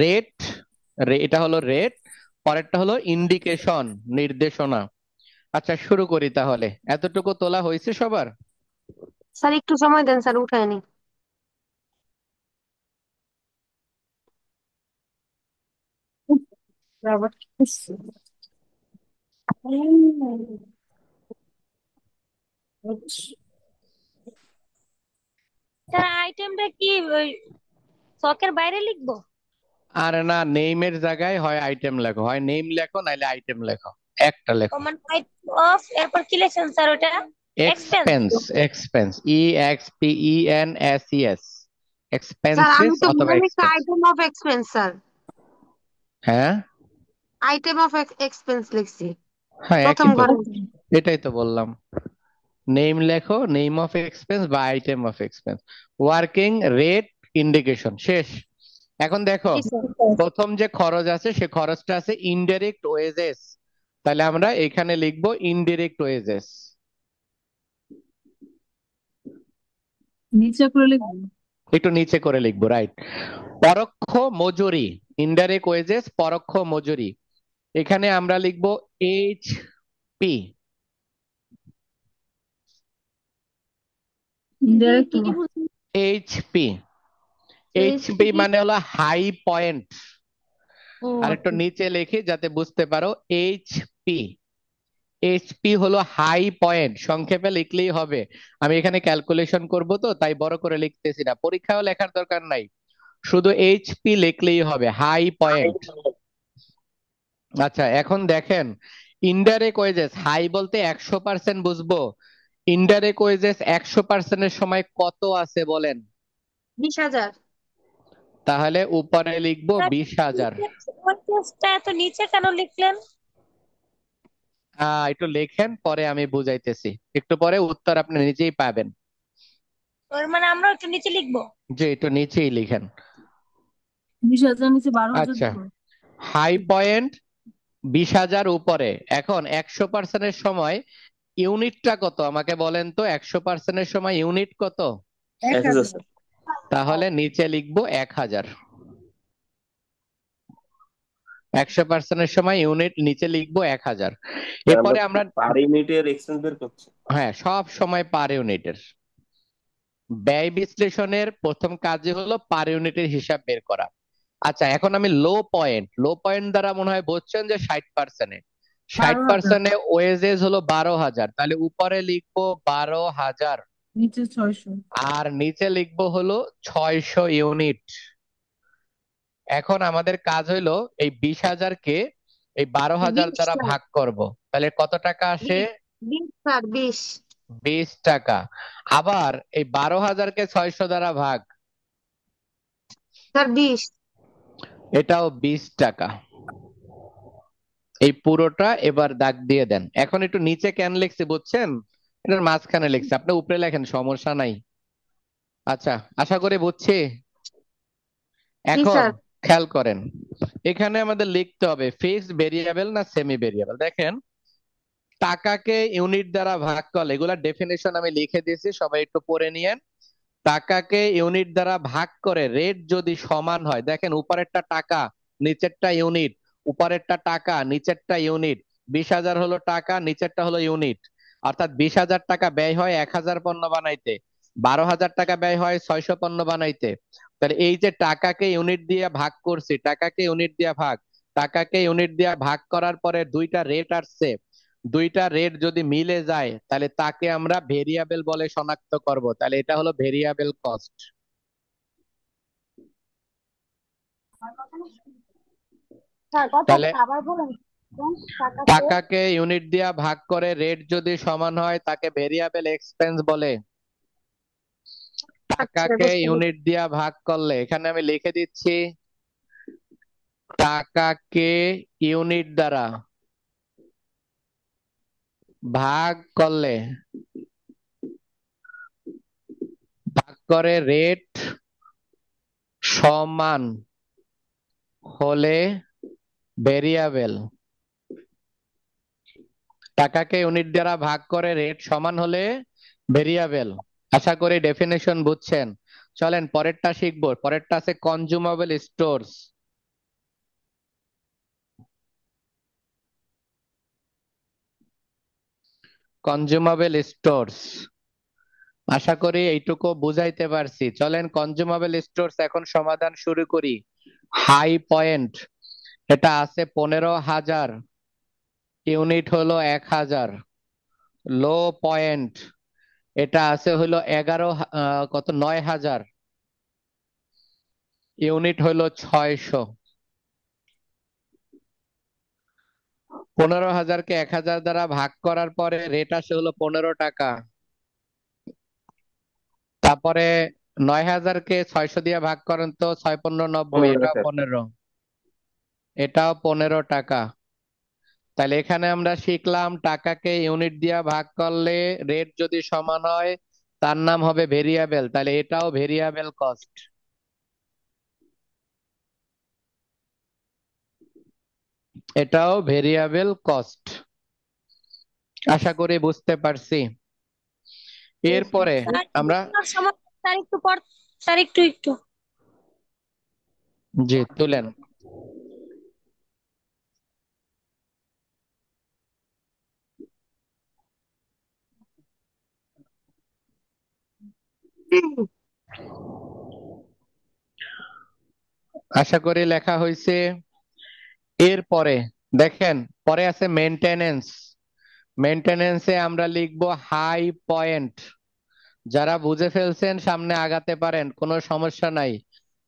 A: রেট, এটা হলো রেট, পরেরটা হলো ইন্ডিকেশন, নির্দেশনা। আচ্ছা শুরু করি তাহলে, এতটুকু তোলা হয়েছে সবার?
B: স্যার একটু সময় দেন স্যার, উঠায় নি।
D: আবার কি করছে?
F: স্যার আইটেমটা কি ওই ছকের বাইরে লিখবো?
A: আর না, নেইমের জায়গায় হয় আইটেম লেখো, হয় নেম লেখো নাইলে আইটেম লেখো, একটা লেখো।
F: কমন আইটেম অফ, এরপর কি লিখছেন স্যার ওটা? Expense.
A: Expense, expense, EXPENSES,
B: sir
A: expenses
B: আমি তো
A: অথবা
B: মনে লিখছি
A: expense.
B: Item of expense sir,
A: হ্যাঁ
B: আইটেম অফ এক্সপেন্স লিখছি
A: হ্যাঁ
B: প্রথম
A: একই তো,
B: ঘরে।
A: এটাই তো বললাম, নেম লেখো, নেম অফ এক্সপেন্স বা item of expense, working, rate, indication, শেষ। এখন দেখো
B: জি স্যার।
A: প্রথম যে খরচ আছে সে খরচটা আছে ইনডাইরেক্ট ওয়েজেস, তাহলে আমরা এখানে লিখবো ইনডিরেক্ট ওয়েজেস।
D: নিচে করে লিখবো।
A: একটু নিচে করে লিখবো, রাইট। পরোক্ষ মজুরি, ইনডাইরেক্ট ওয়েজেস, পরোক্ষ মজুরি, এখানে আমরা লিখবো HP।
D: ইনডাইরেক্ট
B: কি বলছেন?
A: HP, HP মানে হলো হাই পয়েন্ট।
B: ও
A: আর একটু
B: আচ্ছা।
A: নিচে লিখি যাতে বুঝতে পারো, HP, HP হলো হাই পয়েন্ট, সংক্ষেপে লিখলেই হবে। আমি এখানে ক্যালকুলেশন করব তো তাই বড় করে লিখতেছি না, পরীক্ষাও লেখার দরকার নাই, শুধু HP লিখলেই হবে, হাই পয়েন্ট। আচ্ছা এখন দেখেন, ইনডাইরেক্ট ওয়েজেস হাই বলতে 100% বুঝবো, ইনডাইরেক্ট ওয়েজেস 100%-এর সময় কত আছে বলেন?
B: 20,000।
A: তাহলে উপরে লিখবো 20,000।
F: ওই পেজটা এত নিচে কেন লিখলেন?
A: একটু লেখেন, পরে আমি বুঝাইতেছি, একটু পরে উত্তর আপনি নিজেই পাবেন।
F: ওর মানে আমরা একটু নিচে লিখবো?
A: যে একটু নিচেই লিখেন।
D: 20,000 নিচে 12,000
A: আচ্ছা,
D: দিব।
A: হাই পয়েন্ট 20,000 উপরে, এখন 100%-এর সময় ইউনিটটা কত আমাকে বলেন তো, 100%-এর সময় ইউনিট কত?
E: 1,000
D: 1,000।
E: স্যার।
A: তাহলে নিচে লিখবো 1,000, 100%-এর সময় ইউনিট নিচে লিখবো 1,000।
E: স্যার, আমরা
A: এরপরে আমরা,
E: পার ইউনিটের এক্সপেন্স বের করছি।
A: হ্যাঁ সব সময় পার ইউনিটের, ব্যয় বিশ্লেষণের প্রথম কাজই হলো পার ইউনিটের হিসাব বের করা। আচ্ছা এখন আমি লো পয়েন্ট, লো পয়েন্ট দ্বারা মনে হয় বুঝছেন যে 60%-এ,
D: 12,000।
A: 60%-এ ওয়েজেস হলো 12,000, তাহলে উপরে লিখবো 12,000,
D: নিচে 600।
A: আর নিচে লিখবো হলো 600 ইউনিট। এখন আমাদের কাজ হইলো এই 20,000-কে এই 12,000
B: 20
A: দ্বারা
B: স্যার,
A: ভাগ করব, তাহলে কত টাকা আসে?
B: 20 স্যার, 20।
A: 20 টাকা। আবার এই 12,000-কে 600 দ্বারা ভাগ,
B: স্যার 20।
A: এটাও 20 টাকা। এই পুরোটা এবার দাগ দিয়ে দেন। এখন একটু নিচে কেন লিখছি বুঝছেন, এটার মাঝখানে লিখছি, আপনি উপরে লেখেন সমস্যা নাই। আচ্ছা আশা করি বুঝছি।
B: জি
A: এখন
B: স্যার।
A: খেয়াল করেন, এখানে আমাদের লিখতে হবে ফিক্সড ভেরিয়েবল না সেমি ভেরিয়েবল। দেখেন টাকাকে ইউনিট দ্বারা ভাগ করলে, এগুলা ডেফিনেশন আমি লিখে দিয়েছি, সবাই একটু পড়ে নিয়েন। টাকাকে ইউনিট দ্বারা ভাগ করে রেট যদি সমান হয়, দেখেন উপরেরটা টাকা নিচেরটা ইউনিট, উপরেরটা টাকা নিচেরটা ইউনিট, 20,000 হলো টাকা নিচেরটা হলো ইউনিট, অর্থাৎ 20,000 টাকা ব্যয় হয় 1,000 পণ্য বানাইতে, 12,000 টাকা ব্যয় হয় 600 পণ্য বানাইতে। তাহলে এই যে টাকাকে ইউনিট দিয়ে ভাগ করছি, টাকাকে ইউনিট দিয়ে ভাগ, টাকাকে ইউনিট দিয়ে ভাগ করার পরে দুইটা রেট আসছে, দুইটা রেট যদি মিলে যায় তাহলে তাকে আমরা ভেরিয়েবল বলে শনাক্ত করব। তাহলে এটা হলো ভেরিয়েবল কস্ট।
C: স্যার
A: তাহলে
C: কথাটা আবার বলেন। টাকাকে
A: টাকাকে ইউনিট দিয়ে ভাগ করে রেট যদি সমান হয় তাকে ভেরিয়েবল এক্সপেন্স বলে।
B: আচ্ছা
A: টাকাকে
B: বুঝতে পেরেছি।
A: ইউনিট দিয়ে ভাগ করলে এখানে আমি লিখে দিচ্ছি, টাকাকে ইউনিট দ্বারা ভাগ করলে, ভাগ করে রেট সমান হলে ভেরিয়েবল। টাকাকে ইউনিট দ্বারা ভাগ করে রেট সমান হলে ভেরিয়েবল। আশা করি ডেফিনেশন বুঝছেন। চলেন পরেরটা শিখবো। পরেরটা আছে কনজুমেবল স্টোরস। কনজুমেবল স্টোরস, আশা করি এইটুকু বুঝাইতে পারছি। চলেন কনজুমেবল স্টোরস এখন সমাধান শুরু করি। হাই পয়েন্ট, এটা আছে 15,000, ইউনিট হলো 1,000। লো পয়েন্ট, এটা আছে হলো 9,000, ইউনিট হলো 600। 15,000কে 1,000 দ্বারা ভাগ করার পরে রেট আসে হলো 15 টাকা। তারপরে 9,000কে 600 দিয়ে ভাগ করেন তো 6×5=90,
E: 15
A: এটাও
E: টাকা।
A: 15, এটাও 15 টাকা। তাহলে এখানে আমরা শিখলাম টাকাকে ইউনিট দিয়ে ভাগ করলে রেট যদি সমান হয় তার নাম হবে ভেরিয়েবল। তাহলে এটাও ভেরিয়েবল কস্ট। এটাও ভেরিয়েবল কস্ট। আশা করি বুঝতে পারছি। এরপরে
F: স্যার
A: আমরা,
F: আমার সময়, স্যার একটু পর, স্যার একটু একটু
A: জি তুলেন। আশা করি লেখা হয়েছে। এরপরে দেখেন, পরে আছে মেনটেনেন্স। মেনটেনেন্সে আমরা লিখবো হাই পয়েন্ট। যারা বুঝে ফেলছেন সামনে আগাতে পারেন, কোনো সমস্যা নাই।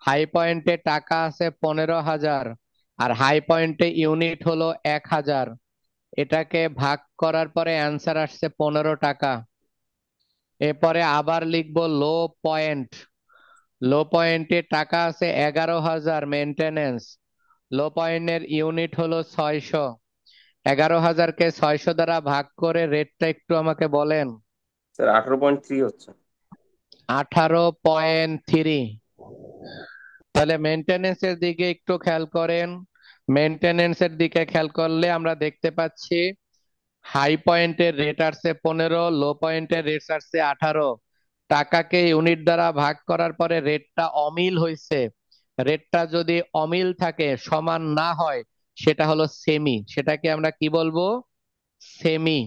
A: হাই পয়েন্টে টাকা আছে 15,000 আর হাই পয়েন্টে ইউনিট হলো 1,000। এটাকে ভাগ করার পরে অ্যান্সার আসছে 15 টাকা। এরপরে আবার লিখবো লো পয়েন্ট। লো পয়েন্টে টাকা আছে 11,000, মেনটেনেন্স। লো পয়েন্টের ইউনিট হলো 600। 11,000কে 600 দ্বারা ভাগ করে রেটটা একটু আমাকে বলেন।
E: স্যার 18.3 হচ্ছে।
A: 18.3। তাহলে মেনটেনেন্সের দিকে একটু খেয়াল করেন। মেনটেনেন্সের দিকে খেয়াল করলে আমরা দেখতে পাচ্ছি হাই পয়েন্টের রেট আসছে 15, লো পয়েন্টের রেট আসছে 18। টাকাকে ইউনিট দ্বারা ভাগ করার পরে রেটটা অমিল হয়েছে। রেটটা যদি অমিল থাকে, সমান না হয়, সেটা হলো সেমি। সেটাকে আমরা কি বলবো? সেমি।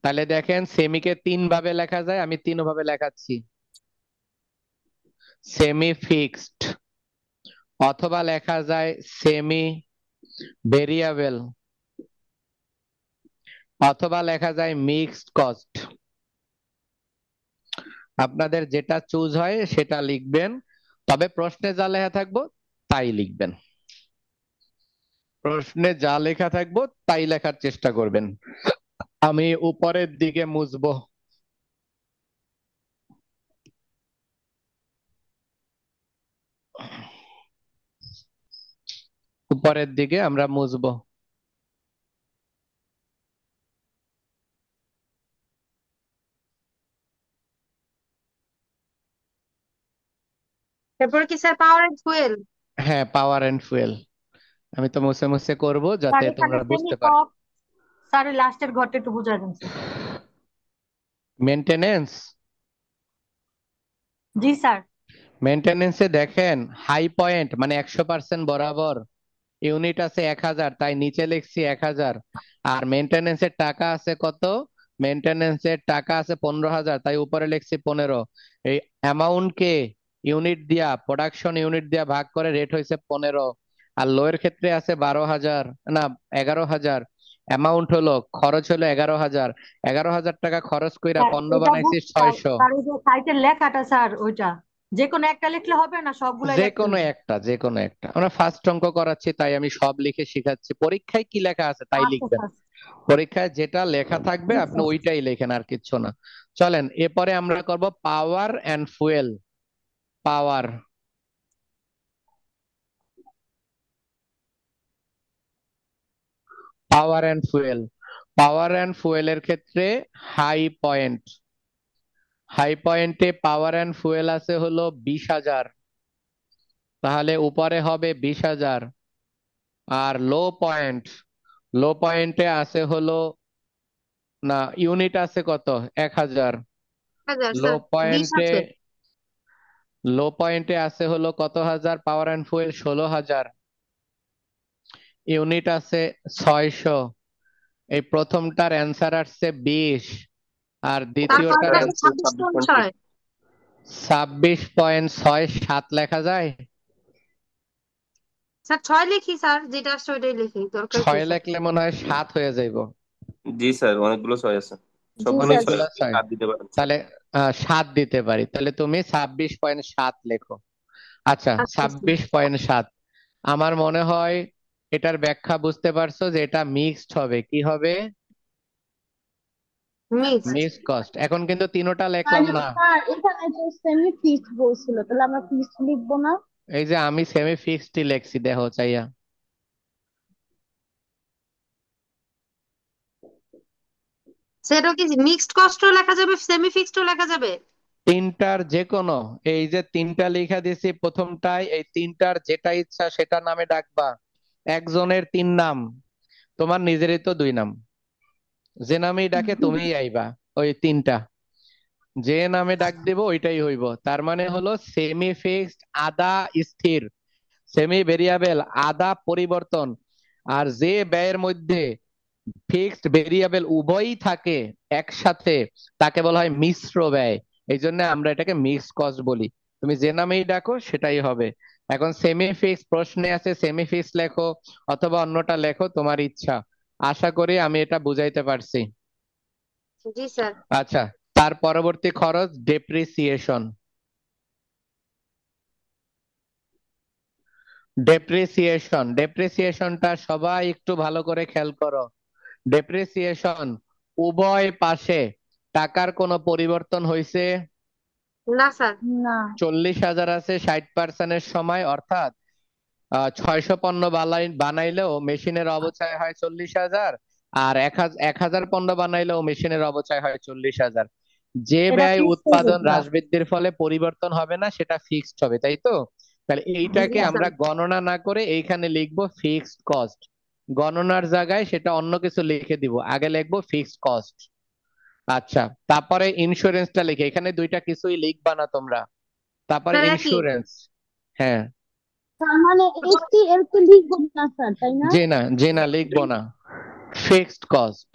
A: তাহলে দেখেন সেমিকে 3 ভাবে লেখা যায়, আমি 3 ভাবে লেখাচ্ছি। সেমি ফিক্সড, অথবা লেখা যায় সেমি ভেরিয়েবল, অথবা লেখা যায় মিক্সড কস্ট। আপনাদের যেটা চুজ হয় সেটা লিখবেন, তবে প্রশ্নে যা লেখা থাকবো তাই লিখবেন। প্রশ্নে যা লেখা থাকবো তাই লেখার চেষ্টা করবেন। আমি উপরের দিকে মুছবো। উপরের দিকে আমরা মুছবো।
B: তারপরে কি স্যার পাওয়ার এন্ড ফুয়েল?
A: হ্যাঁ, পাওয়ার এন্ড ফুয়েল। আমি তো মুছে মুছে করবো
F: স্যার
A: যাতে
F: এখানে
A: তোমরা
F: সেমি
A: বুঝতে পারো।
F: কপ, স্যার লাস্টের ঘরটা একটু বুঝাই দেন স্যার।
A: মেনটেনেন্স,
F: জি স্যার।
A: মেনটেনেন্সে দেখেন হাই পয়েন্ট মানে 100% বরাবর, ইউনিট আছে 1,000, তাই নিচে লিখছি 1,000। আর মেনটেনেন্সের টাকা আছে কত? মেনটেনেন্সের টাকা আছে 15,000, তাই উপরে লিখছি 15। এই অ্যামাউন্ট কে ইউনিট দিয়া, প্রোডাকশন ইউনিট দিয়া ভাগ করে রেট হয়েছে 15। আর লো এর ক্ষেত্রে আছে 12,000, না 11,000। অ্যামাউন্ট হলো, খরচ হলো 11,000। 11,000 টাকা খরচ কইরা
G: স্যার
A: পণ্য
G: এটা
A: বানাইছি
G: বুঝছি স্যার,
A: 600।
G: স্যার ওই যে সাইটের লেখাটা স্যার, ওইটা যে কোনো একটা লিখলে হবে না, সবগুলাই
A: যে
G: লিখতে
A: কোনো
G: হবে?
A: একটা, যে কোনো একটা। আমরা ফার্স্ট অঙ্ক করাচ্ছি তাই আমি সব লিখে শিখাচ্ছি। পরীক্ষায় কি লেখা আছে তাই
G: আচ্ছা
A: লিখবেন।
G: স্যার।
A: পরীক্ষায় যেটা লেখা থাকবে
G: জি
A: আপনি
G: স্যার।
A: ওইটাই লেখেন, আর কিচ্ছু না। চলেন এরপরে আমরা করব power and fuel. Power, power and fuel. Power and ফুয়েলের ক্ষেত্রে হাই পয়েন্ট, হাই পয়েন্টে পাওয়ার এন্ড ফুয়েল আছে হলো 20,000, তাহলে উপরে হবে 20,000। আর লো পয়েন্ট, লো পয়েন্টে আছে হলো, না ইউনিট আছে কত, 1,000।
B: 1,000
A: লো
B: স্যার, 20
A: পয়েন্টে,
B: আছে।
A: লো পয়েন্টে আছে হলো কত হাজার, পাওয়ার এন্ড ফুয়েল 16,000। ইউনিট আছে 600। এই প্রথমটার অ্যান্সার আসছে 20, আর
B: তারপর
A: দ্বিতীয়টার
B: আছে
E: আসছে 26.6।
A: 26.67 লেখা যায়।
B: স্যার 6 লিখি স্যার, যেটা আসছে ওইটাই লিখি, দরকার কি
A: 6
B: স্যার?
A: লিখলে মনে হয় 7 হয়ে যাইব।
E: জি স্যার, অনেকগুলো ছয় আছে,
C: জি
E: সবগুলোই
C: স্যার।
E: ছয়,
A: অনেকগুলা
E: আপনি
A: 6,
E: সাত দিতে পারেন স্যার।
A: তাহলে 7 দিতে পারি, তাহলে তুমি 26.7 লেখো। আচ্ছা,
B: আচ্ছা স্যার।
A: 26.7। আমার মনে হয় এটার ব্যাখ্যা বুঝতে পারছো যে এটা মিক্সড হবে। কি হবে?
B: মিক্সড।
A: Mixed cost. এখন কিন্তু তিনোটা
C: আর
A: লিখলাম না।
C: স্যার এখানে তো সেমি ফিক্সড বলছিল, তাহলে আমরা ফিক্সড লিখবো না?
A: এই যে আমি সেমি ফিক্সডই লেখছি, দেখো চাইয়া।
B: সেটা কি মিক্সড কস্টও লেখা যাবে, সেমি ফিক্সডও লেখা যাবে?
A: তিনটার যে কোনো, এই যে তিনটা লেখা দিছি প্রথমটায়, এই তিনটার যেটা ইচ্ছা সেটা নামে ডাকবা। একজনের 3 নাম, তোমার নিজেরই তো 2 নাম। যে নামেই ডাকে তুমিই আইবা। ওই তিনটা যে নামে ডাক দেব ওইটাই হইব। তার মানে হলো সেমি ফিক্সড আদা স্থির, সেমি ভেরিয়েবল আদা পরিবর্তন। আর যে ব্যয়ের মধ্যে ফিক্সড ভেরিয়েবল উভয়ই থাকে একসাথে, তাকে বলা হয় মিশ্র ব্যয়। এই জন্য আমরা এটাকে মিক্স কস্ট বলি। তুমি যে নামেই ডাকো সেটাই হবে। এখন সেমি ফিক্স প্রশ্নে আছে, সেমি ফিক্স লেখো অথবা অন্যটা লেখো, তোমার ইচ্ছা। আশা করি আমি এটা বুঝাইতে পারছি।
B: জি স্যার।
A: আচ্ছা, তার পরবর্তী খরচ ডেপ্রিসিয়েশন। ডেপ্রিসিয়েশন, ডেপ্রিসিয়েশনটা সবাই একটু ভালো করে খেয়াল করো। ডেপ্রিসিয়েশন, উভয় পাশে টাকার কোনো পরিবর্তন হয়েছে?
B: না স্যার।
C: না।
A: 40,000 আছে 60% সময়, অর্থাৎ 600 পণ্য বানাইলেও মেশিনের অবচয় হয় 40,000। আর 1,000 পণ্য বানাইলেও মেশিনের অবচয় হয় 40,000। যে
C: এটা
A: ব্যয়
C: ফিক্সড
A: উৎপাদন
C: লিখবা।
A: হ্রাস বৃদ্ধির ফলে পরিবর্তন হবে না সেটা ফিক্সড হবে, তাই তো? তাহলে
C: জি
A: এইটাকে
B: জি
C: স্যার।
B: স্যার।
A: আমরা গণনা না করে এইখানে লিখবো ফিক্সড কস্ট। গণনার জায়গায় সেটা অন্য কিছু লিখে দিব, আগে লিখবো ফিক্সড কস্ট। আচ্ছা, তারপরে ইন্স্যুরেন্সটা লিখে, এখানে দুইটা কিছুই লিখবা না তোমরা। তারপরে
B: স্যার একই।
A: ইন্স্যুরেন্স। হ্যাঁ,
C: তার মানে একটি এরকে লিখবো না স্যার, তাই না?
A: জি না, জি না, লিখবো না। ফিক্সড কস্ট,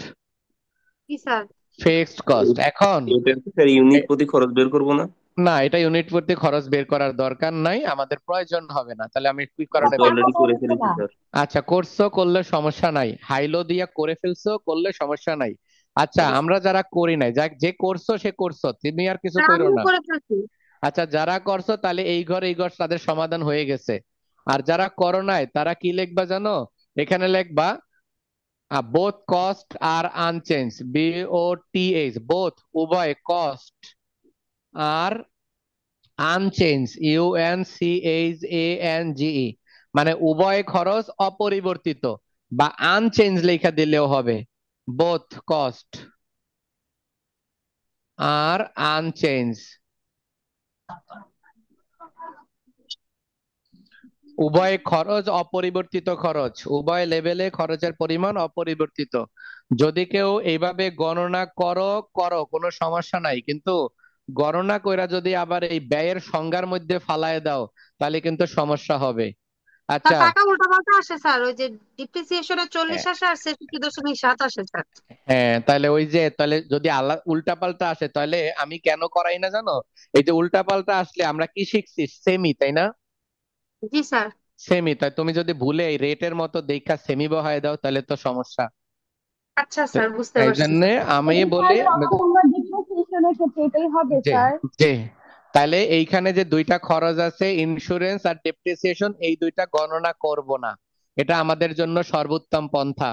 B: কি স্যার?
A: Fixed cost. এখন
E: এটা কি স্যার ইউনিট
A: এ-
E: প্রতি খরচ বের করবো না?
A: না, এটা ইউনিট প্রতি খরচ বের করার দরকার নাই, আমাদের প্রয়োজন হবে না। তাহলে আমি কি
E: আমি
A: করাটা
E: তো
A: বের
E: অলরেডি
A: করছি।
E: করে ফেলেছি
G: না।
E: স্যার।
A: আচ্ছা, করছো, করলে সমস্যা নাই। হাইলো দিয়া করে ফেলছো, করলে সমস্যা নাই। আচ্ছা,
B: জি স্যার।
A: আমরা যারা করি নাই, যে করছো সে করছো, তুমি আর কিছু
B: স্যার
A: কইরো
B: আমিও
A: না।
B: করে ফেলছি।
A: আচ্ছা, যারা করছো তাহলে এই ঘর তাদের সমাধান হয়ে গেছে। আর যারা করো নাই তারা কি লিখবা জানো? এখানে লিখবা বোথ কস্ট আর আনচেঞ্জ, BOTH, বোথ উভয়, কস্ট আর আনচেঞ্জ, UNCHANGE, মানে উভয় খরচ অপরিবর্তিত, বা আনচেঞ্জ লেখা দিলেও হবে। বোথ কস্ট আর আনচেঞ্জ, উভয় খরচ অপরিবর্তিত খরচ, উভয় লেভেলে খরচের পরিমাণ অপরিবর্তিত। যদি কেউ এইভাবে গণনা করো করো, কোনো সমস্যা নাই, কিন্তু গণনা কইরা যদি আবার এই ব্যয়ের সংজ্ঞার মধ্যে ফালায় দাও তাহলে কিন্তু সমস্যা হবে।
B: স্যার
A: আচ্ছা,
B: টাকা উল্টাপাল্টা আসে স্যার, ওই যে ডিপ্রিসিয়েশনে 40 আসে আর 66.7 আসে স্যার।
A: হ্যাঁ, তাহলে ওই যে তাহলে যদি আল্লাহ উল্টাপাল্টা আসে তাহলে আমি কেন করাই না জানো? এই যে উল্টাপাল্টা আসলে আমরা কি শিখছি? সেমি, তাই না?
B: জি স্যার।
A: সেমি, তাই তুমি যদি ভুলে এই রেটের মতো দেখা সেমি বহায় দাও তাহলে তো সমস্যা।
B: আচ্ছা
A: তো
B: স্যার, বুঝতে
A: এই
B: পারছি
A: জন্য
B: স্যার।
A: আমি
C: এটা স্যার
A: বলি
C: 6 নম্বর ডিপ্রিসিয়েশনের ক্ষেত্রে এটাই হবে
A: যে
C: স্যার।
A: যে তাহলে এইখানে যে দুইটা খরচ আছে, ইন্স্যুরেন্স আর ডেপ্রিসিয়েশন, এই দুইটা গণনা করব না। এটা আমাদের জন্য সর্বোত্তম পন্থা।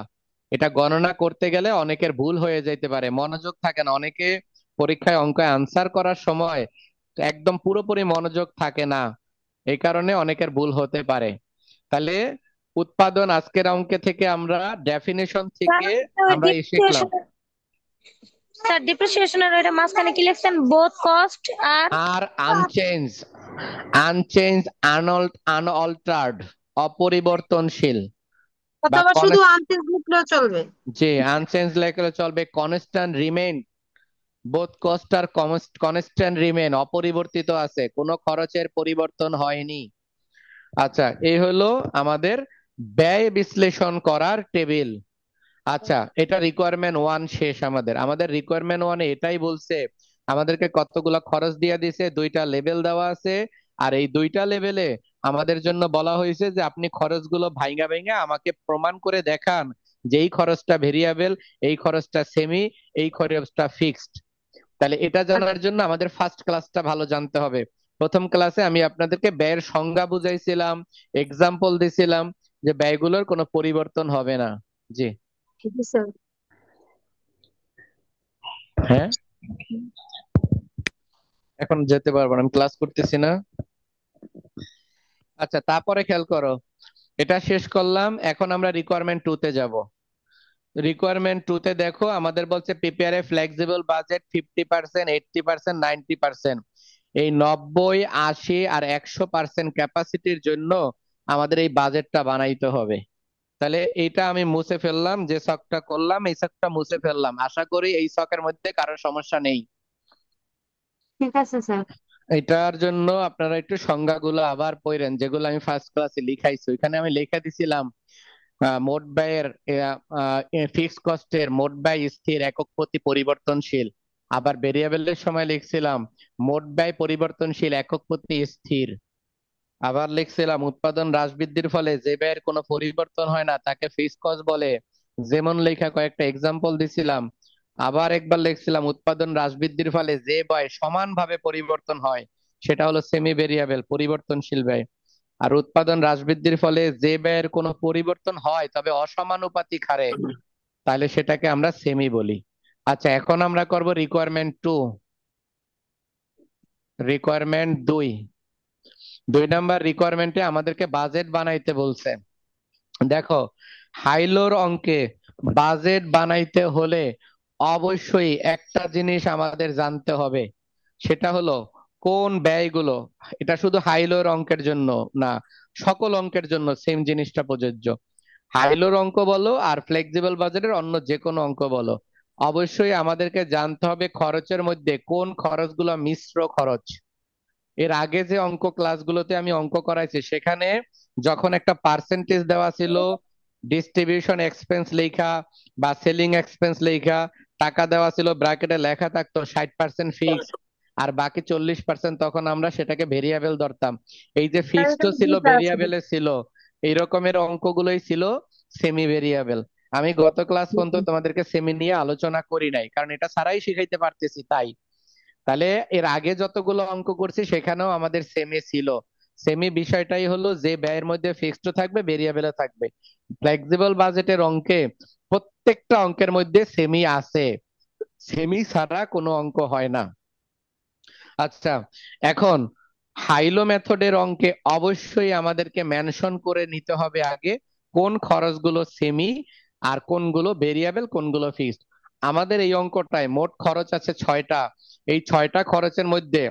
A: এটা গণনা করতে গেলে অনেকের ভুল হয়ে যেতে পারে, মনোযোগ থাকে না অনেকে। পরীক্ষায় অঙ্ক অ্যান্সার করার সময় একদম পুরোপুরি মনোযোগ থাকে না, এই কারণে অনেকের ভুল হতে পারে। তাহলে উৎপাদন আজকের অঙ্কে থেকে আমরা ডেফিনেশন
F: স্যার
A: থেকে
F: ওই
A: আমরা শিখলাম।
F: ডিপ্রিসিয়েশন, স্যার ডিপ্রিসিয়েশনের ওইটা মাঝখানে কি লিখছেন, বোথ কস্ট আর
A: আর আনচেঞ্জ, আনচেঞ্জ, আনঅল্টার্ড, অপরিবর্তনশীল, বা
B: অথবা শুধু আনচেঞ্জ লিখলেও চলবে।
A: যে আনচেঞ্জ লেখলে চলবে, কনস্ট্যান্ট রিমেইন, বোথ কস্ট আর কনস্ট্যান্ট রিমেইন, অপরিবর্তিত আছে, কোনো খরচের পরিবর্তন হয়নি। আচ্ছা, এই হলো আমাদের ব্যয় বিশ্লেষণ করার টেবিল। আচ্ছা, এটা রিকোয়ারমেন্ট ওয়ান শেষ। আমাদের আমাদের রিকোয়ারমেন্ট ওয়ানে এটাই বলছে, আমাদেরকে কতগুলা খরচ দিয়ে দিছে, দুইটা লেভেল দেওয়া আছে। আর এই দুইটা লেভেলে আমাদের জন্য বলা হয়েছে যে আপনি খরচগুলো ভাইঙ্গা ভাইঙ্গা আমাকে প্রমাণ করে দেখান যে এই খরচটা ভেরিয়েবল, এই খরচটা সেমি, এই খরচটা ফিক্সড। তাহলে এটা জানার জন্য আমাদের ফার্স্ট ক্লাসটা ভালো জানতে হবে। প্রথম ক্লাসে আমি আপনাদেরকে ব্যয়ের সংজ্ঞা বুঝাইছিলাম, এক্সাম্পল দিছিলাম যে ব্যয়গুলোর কোনো পরিবর্তন হবে না। জি।
B: জি স্যার।
A: হ্যাঁ, এখন যেতে পারবো না, আমি ক্লাস করতেছি না। আচ্ছা, তারপরে খেয়াল করো, এটা শেষ করলাম, এখন আমরা রিকোয়ারমেন্ট টু তে যাব। রিকোয়ারমেন্ট টু তে দেখো আমাদের বলছে প্রিপেয়ার এ ফ্লেক্সিবল বাজেট 50%, 80%, 90%। এই 90, 80 আর 100% ক্যাপাসিটির জন্য আমাদের এই বাজেটটা বানাইতে হবে। তাহলে এইটা আমি মুছে ফেললাম, যে ছকটা করলাম এই ছকটা মুছে ফেললাম। আশা করি এই ছকের মধ্যে কারো সমস্যা নেই।
B: ঠিক আছে স্যার।
A: এটার জন্য আপনারা একটু সংজ্ঞাগুলো আবার পড়েন, যেগুলো আমি ফার্স্ট ক্লাসে লিখাইছি। ওইখানে আমি লিখে দিছিলাম মোট ব্যয়ের, ফিক্সড কস্টের মোট ব্যয় স্থির, একক প্রতি পরিবর্তনশীল। আবার ভেরিয়েবলের সময় লিখছিলাম মোট ব্যয় পরিবর্তনশীল, একক প্রতি স্থির। আবার লিখছিলাম উৎপাদন হ্রাস বৃদ্ধির ফলে যে ব্যয়ের কোনো পরিবর্তন হয় না তাকে ফিক্সড কস্ট বলে। যেমন লেখা কয়েকটা এক্সাম্পল দিছিলাম। আবার একবার লিখছিলাম উৎপাদন হ্রাস বৃদ্ধির ফলে যে ব্যয় সমানভাবে পরিবর্তন হয় সেটা হলো সেমি ভেরিয়েবল, পরিবর্তনশীল ব্যয়। আর উৎপাদন হ্রাস বৃদ্ধির ফলে যে ব্যয়ের কোনো পরিবর্তন হয় তবে অসমানুপাতিক হারে, তাহলে সেটাকে আমরা সেমি বলি। আচ্ছা, এখন আমরা করব রিকোয়ারমেন্ট টু। রিকোয়ারমেন্ট দুই, 2 নম্বর রিকোয়ারমেন্টে আমাদেরকে বাজেট বানাইতে বলছে। দেখো, হাইলোর অঙ্কে বাজেট বানাইতে হলে অবশ্যই একটা জিনিস আমাদের জানতে হবে, সেটা হলো কোন ব্যয়গুলো, এটা শুধু হাইলোর অঙ্কের জন্য না, সকল অঙ্কের জন্য সেম জিনিসটা প্রযোজ্য। হাইলোর অঙ্ক বলো আর ফ্লেক্সিবল বাজেটের অন্য যে কোনো অঙ্ক বলো, অবশ্যই আমাদেরকে জানতে হবে খরচের মধ্যে কোন খরচগুলো মিশ্র খরচ। এর আগে যে অঙ্ক ক্লাসগুলোতে আমি অঙ্ক করাইছি সেখানে যখন একটা পার্সেন্টেজ দেওয়া ছিল, ডিস্ট্রিবিউশন এক্সপেন্স লেখা বা সেলিং এক্সপেন্স লেখা, টাকা দেওয়া ছিল, ব্র্যাকেটে লেখা থাকতো 60% ফিক্স আর বাকি 40%, তখন আমরা সেটাকে ভেরিয়েবল ধরতাম। এই যে ফিক্সড ছিল, ভেরিয়েবলে ছিল, এই রকমের অঙ্কগুলোই ছিল সেমি ভেরিয়েবল। আমি গত ক্লাস পর্যন্ত তোমাদেরকে সেমি নিয়ে আলোচনা করি নাই, কারণ এটা ছাড়াই শিখাইতে পারতেছি তাই। তাহলে এর আগে যতগুলো অঙ্ক করছি সেখানেও আমাদের সেমি ছিল। সেমি বিষয়টাই হলো যে ব্যয়ের মধ্যে ফিক্সড থাকবে, ভেরিয়েবল থাকবে। ফ্লেক্সিবল বাজেটের অঙ্কে প্রত্যেকটা অঙ্কের মধ্যে সেমি আছে, সেমি ছাড়া কোনো অঙ্ক হয় না। আচ্ছা, এখন হাইলো মেথডের অঙ্কে অবশ্যই আমাদেরকে মেনশন করে নিতে হবে আগে কোন খরচগুলো সেমি আর কোনগুলো ভেরিয়েবল, কোনগুলো ফিক্সড। আমাদের এই অঙ্কটায় মোট খরচ আছে 6টা। এই 6টা খরচের মধ্যে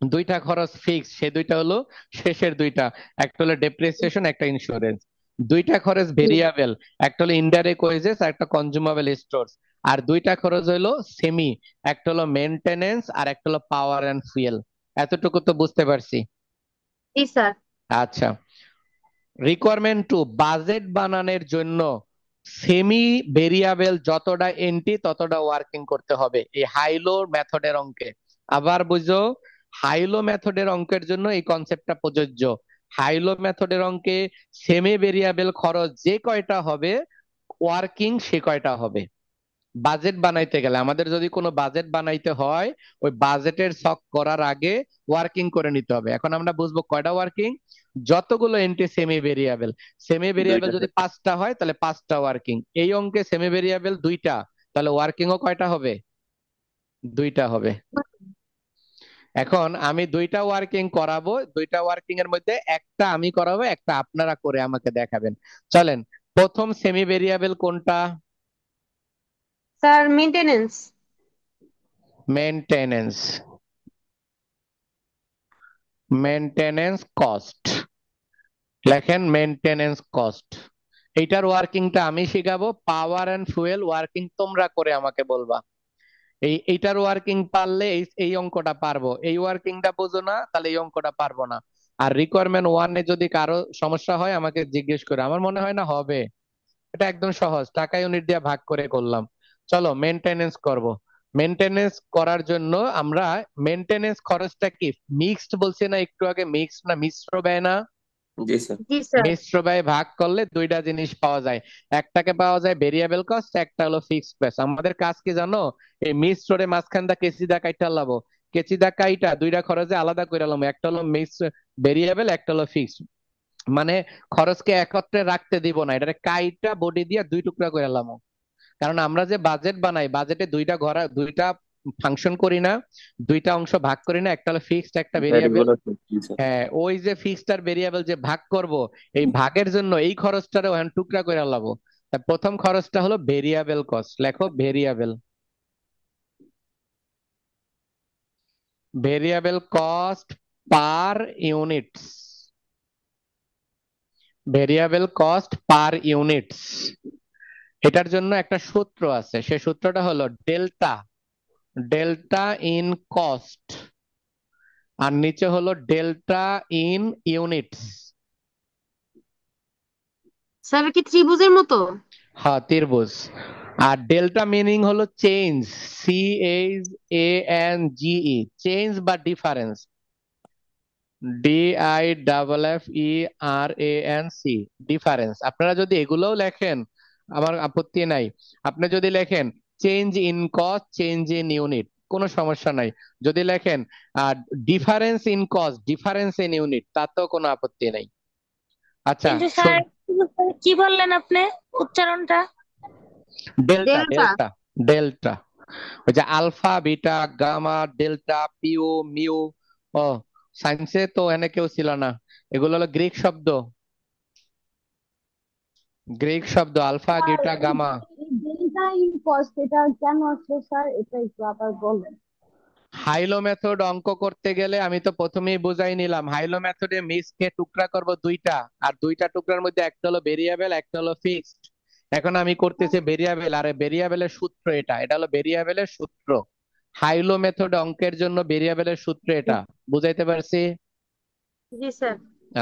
A: 2টা খরচ ফিক্সড, সে 2টা হলো শেষের 2টা, একটা হলো ডেপ্রিসিয়েশন, একটা ইন্স্যুরেন্স। 2টা খরচ ভেরিয়েবল, একটা হলো ইনডাইরেক্ট ওয়েজেস আর একটা কনজিউমেবল স্টোরস। আর 2টা খরচ হলো সেমি, একটা হলো মেইনটেনেন্স আর একটা হলো পাওয়ার এন্ড ফুয়েল। এতটুকু তো বুঝতে পারছি।
B: জি স্যার।
A: আচ্ছা, রিকোয়ারমেন্ট টু, বাজেট বানানোর জন্য সেমি ভেরিয়েবল যতটা এন্ট্রি ততটা ওয়ার্কিং করতে হবে এই হাইলো মেথডের অঙ্কে। আবার বুঝো, হাইলো মেথডের অঙ্কের জন্য এই কনসেপ্টটা প্রযোজ্য। হাইলো মেথডের অঙ্কে সেমি ভেরিয়েবল খরচ যে কয়টা হবে, ওয়ার্কিং সে কয়টা হবে। বাজেট বানাইতে গেলে আমাদের যদি কোনো বাজেট বানাইতে হয়, ওই বাজেটের ছক করার আগে ওয়ার্কিং করে নিতে হবে। এখন আমরা বুঝবো কয়টা ওয়ার্কিং, যতগুলো entry semi variable. Semi variable
E: দুইটা
A: যদি 5টা হয় তাহলে 5টা ওয়ার্কিং। এই অঙ্কে সেমি ভেরিয়েবল 2টা, তাহলে ওয়ার্কিংও কয়টা হবে? 2টা হবে। এখন আমি 2টা ওয়ার্কিং করাবো, 2টা ওয়ার্কিং এর মধ্যে একটা আমি করাবো, একটা আপনারা করে আমাকে দেখাবেন। চলেন, প্রথম সেমি ভেরিয়েবল কোনটা?
B: Sir maintenance.
A: Maintenance. Maintenance cost লেখেন, মেনটেনেন্স কস্ট। এইটার ওয়ার্কিংটা আমি শিখাবো, পাওয়ার এন্ড ফুয়েল ওয়ার্কিং তোমরা করে আমাকে বলবা। এইটার ওয়ার্কিং পারলে এই অঙ্কটা পারবো, এই ওয়ার্কিংটা বোঝো না তাহলে এই অঙ্কটা পারবো না। আর রিকোয়ারমেন্ট 1-এ যদি কারো সমস্যা হয় আমাকে জিজ্ঞেস করে, আমার মনে হয় না হবে। এটা একদম সহজ, টাকা ইউনিট দিয়ে ভাগ করে করলাম। চলো মেনটেনেন্স করব। মেনটেনেন্স করার জন্য আমরা মেনটেনেন্স খরচটা কি মিক্সড বলছি না একটু আগে, মিক্সড না মিশ্র ব্যয় না?
E: জি স্যার।
B: জি স্যার।
A: মিশ্র ব্যয় ভাগ করলে 2টা জিনিস পাওয়া যায়, একটাকে পাওয়া যায় ভেরিয়েবল কস্ট, একটা হলো ফিক্সড কস্ট। আমাদের কাজ কি জানো, এই মিশ্রে মাঝখান দা কেচি দা কাইটা লাবো, কেচি দা কাইটা 2টা খরচে আলাদা করে লাম, একটা হলো মিক্স ভেরিয়েবল, একটা হলো ফিক্সড। মানে খরচকে একত্রে রাখতে দিব না, এটা কাইটা বডি দিয়ে 2 টুকরা করে লাম। কারণ আমরা যে বাজেট বানাই, বাজেটে 2টা ফাংশন করি না, 2টা অংশ ভাগ করি না, একটা হলো ফিক্সড একটা ভেরিয়েবল।
E: ভ্যারিয়েবল আছে জি স্যার।
A: হ্যাঁ, ওই যে ফিক্সড আর ভেরিয়েবল যে ভাগ করব, এই ভাগের জন্য এই খরচটারও এখন টুকরা করে লাবো। তা প্রথম খরচটা হলো ভেরিয়েবল কস্ট, লেখো variable. Variable cost per units. Variable cost per units, এটার জন্য একটা সূত্র আছে, সে সূত্রটা হলো ডেল্টা, ডেল্টা ইন কস্ট, আর নিচে হলো ডেল্টা ইন ইউনিটস।
B: স্যার কি ত্রিভুজের মতো?
A: হ্যাঁ, ত্রিভুজ। আর ডেল্টা মিনিং হলো চেঞ্জ, CHANGE, চেঞ্জ বা ডিফারেন্স, DIFFERANC, ডিফারেন্স। আপনারা যদি এগুলোও লেখেন আমার আপত্তি নাই, আপনি যদি লেখেন change in cost, change in unit, কোনো সমস্যা নাই। যদি লেখেন difference in cost, difference in unit, তাতেও কোনো আপত্তি নাই। আচ্ছা,
F: কিন্তু স্যার কি বললেন আপনি উচ্চারণটা?
A: Delta,
B: delta.
A: ডেল্টা, ডেল্টা, ওই যে আলফা বিটা গামা ডেল্টা পিউ মিউ। ও, সায়েন্সে তো এনে কেউ ছিল না, এগুলো হলো গ্রিক শব্দ, গ্রিক শব্দ আলফা
C: স্যার
A: গিটা গামা।
C: এই ডেল্টা ইন কস্ট এটা কেন আসলে স্যার, এটা একটু আবার বলেন।
A: হাইলো মেথড অঙ্ক করতে গেলে আমি তো প্রথমেই বুঝাই নিলাম, হাইলো মেথডে মিক্সকে টুকরা করব 2টা, আর 2টা টুকরার মধ্যে একটা হলো ভেরিয়েবল, একটা হলো ফিক্সড। এখন আমি করতেছি ভেরিয়েবল, আর ভেরিয়েবলের সূত্র এটা, এটা হলো ভেরিয়েবলের সূত্র। হাইলো মেথড অঙ্কের জন্য ভেরিয়েবলের সূত্র এটা, বুঝাইতে পারছি?
B: জি স্যার।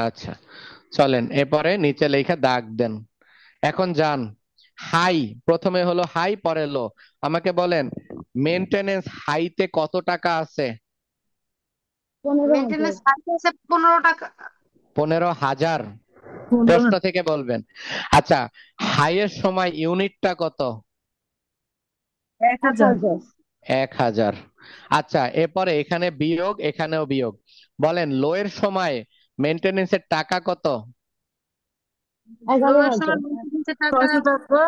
A: আচ্ছা, চলেন এরপরে নিচে লেখা দাগ দেন। এখন যান, হাই, প্রথমে হলো হাই পরে লো। আমাকে বলেন মেনটেনেন্স হাইতে কত টাকা আছে?
C: 15,000।
B: মেইনটেনেন্স আছে 15 টাকা।
A: 15,000।
D: 15
A: প্রশ্ন থেকে বলবেন। আচ্ছা, হাইয়ের সময় ইউনিটটা কত?
D: 1000।
A: 1,000। আচ্ছা, এরপরে এখানে বিয়োগ, এখানেও বিয়োগ। বলেন লো এর সময় মেনটেনেন্সের টাকা কত?
B: লোয়ের
C: 11,000।
B: সময় মেইনটেনেন্সের টাকা
D: 600 টাকা।